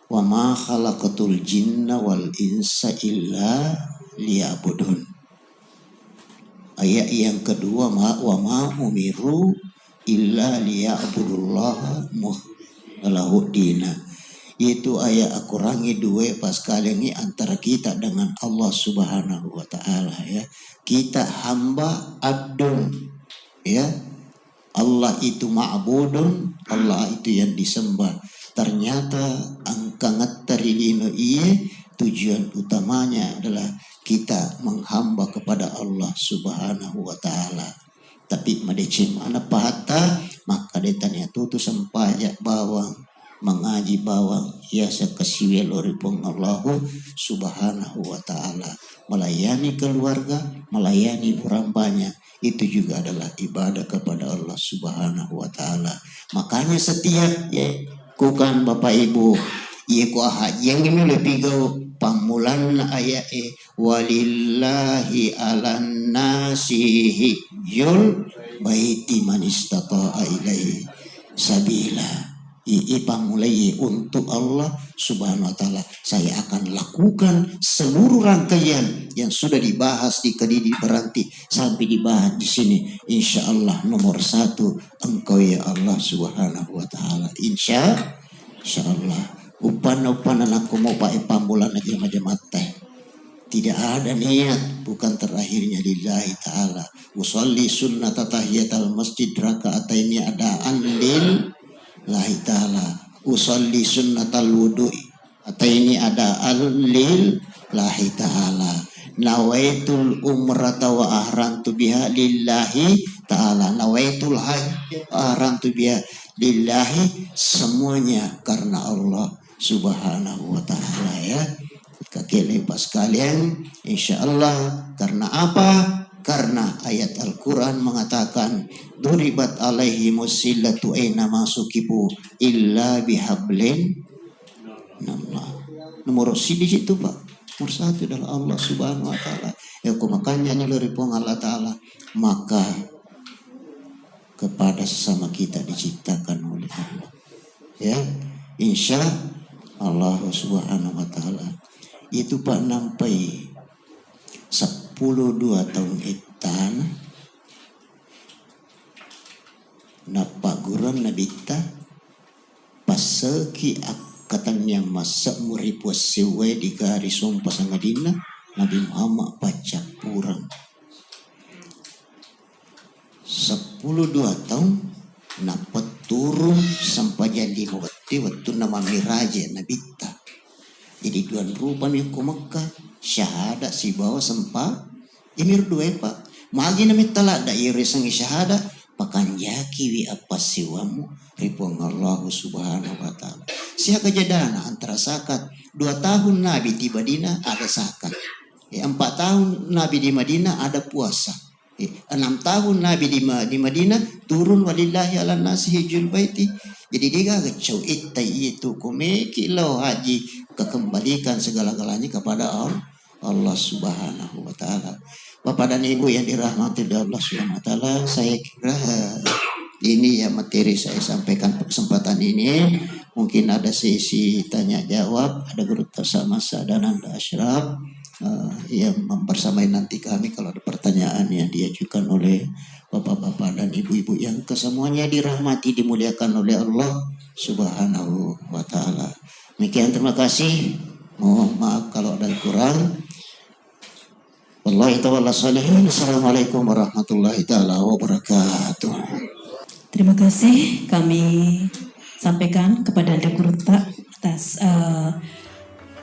wa ma khalaqatul jinna wal insa illa liya'budun ayat yang kedua wa ma umiru illa liya'budullaha mukhlisina dina itu ayat Al-Quran dua pas kali ini antara kita dengan Allah Subhanahu wa taala ya kita hamba abdun ya Allah itu ma'budun Allah itu yang disembah ternyata angka ngattarilino tujuan utamanya adalah kita menghamba kepada Allah Subhanahu wa taala tapi madeci mana pahata maka detanya tutu sempajak bawang mengaji bawang ya sekasiwe loripong Allahu subhanahu wa ta'ala. Melayani keluarga, melayani orang banyak, itu juga adalah ibadah kepada Allah subhanahu wa ta'ala. Makanya setiap kukan Bapak Ibu ku haji yang ini lebih pamulan ayat walillahi alan nasihi yul baiti man istata'a ilaihi sabila. Pamulai untuk Allah subhanahu wa ta'ala. Saya akan lakukan seluruh rangkaian yang sudah dibahas di Kediri berhenti sampai dibahas di sini. Insya Allah nomor 1 engkau ya Allah subhanahu wa ta'ala. Insya Allah. Upan anakku mau pakai pambulan aja macam teh. Tidak ada niat, bukan terakhirnya lillahi ta'ala. Usolli sunnata tahiyatal masjid raka'ataini adaan lil lahi ta'ala. Usolli sunnatal wudu'i ataini adaan lil lahi ta'ala. Nawaitul umrata wa ahrantu biha lillahi ta'ala. Nawaitul hajj wa ahrantu biha lillahi. Semuanya karena Allah subhanahu wa ta'ala ya. Kakek lepas sekalian, insya Allah. Karena apa? Karena ayat Al-Quran mengatakan duribat alaihimus sillatu aina masukibu illa bihablin. Nomor si di situ Pak. Nomor 1 adalah Allah subhanahu wa ta'ala. Ya makanya nyeluripong Allah ta'ala. Maka kepada sesama kita diciptakan oleh Allah. Ya, insya Allah subhanahu wa ta'ala. Itu Pak nampai 10-2 tahun etan napa guran nabita paseki katanya masak muripus sewe di garis sumpah sangadina Nabi Muhammad pacak purang 10-2 tahun napa turun sampai jadi waktu nama miraja nabita. Jadi duan rupa ni ko Mekah syahada si bawa sempa imir dua Pak magi nami talak da iri sangi syahada pakanjaki wi apa siwamu ripong Allah subhanahu wa ta'ala. Sia kejadana antara sakat 2 tahun Nabi di Madinah ada sakat 4 tahun Nabi di Madinah ada puasa 6 tahun Nabi di Madinah turun walillahi ala nasi hijul baiti. Jadi dia kacau itu kumekilau haji kekembalikan segala-galanya kepada Allah subhanahu wa ta'ala. Bapak dan Ibu yang dirahmati oleh Allah subhanahu wa ta'ala, saya kira ini ya materi saya sampaikan kesempatan ini. Mungkin ada sesi tanya jawab, ada guru bersama Sadananda Ashraf yang mempersamai nanti kami kalau ada pertanyaan yang diajukan oleh bapak-bapak dan ibu-ibu yang kesemuanya dirahmati dimuliakan oleh Allah subhanahu wa ta'ala. Demikian, terima kasih. Mohon maaf kalau ada kurang. Wallahi ta'ala salihin. Assalamualaikum warahmatullahi ta'ala wabarakatuh. Terima kasih kami sampaikan kepada Anda Guru atas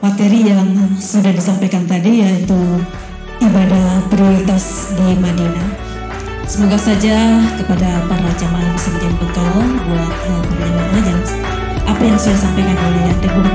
materi yang sudah disampaikan tadi, yaitu ibadah prioritas di Madinah. Semoga saja kepada para jamaah bisa menjadi bekal buat penerimaan apa yang sudah disampaikan oleh Anda Guru.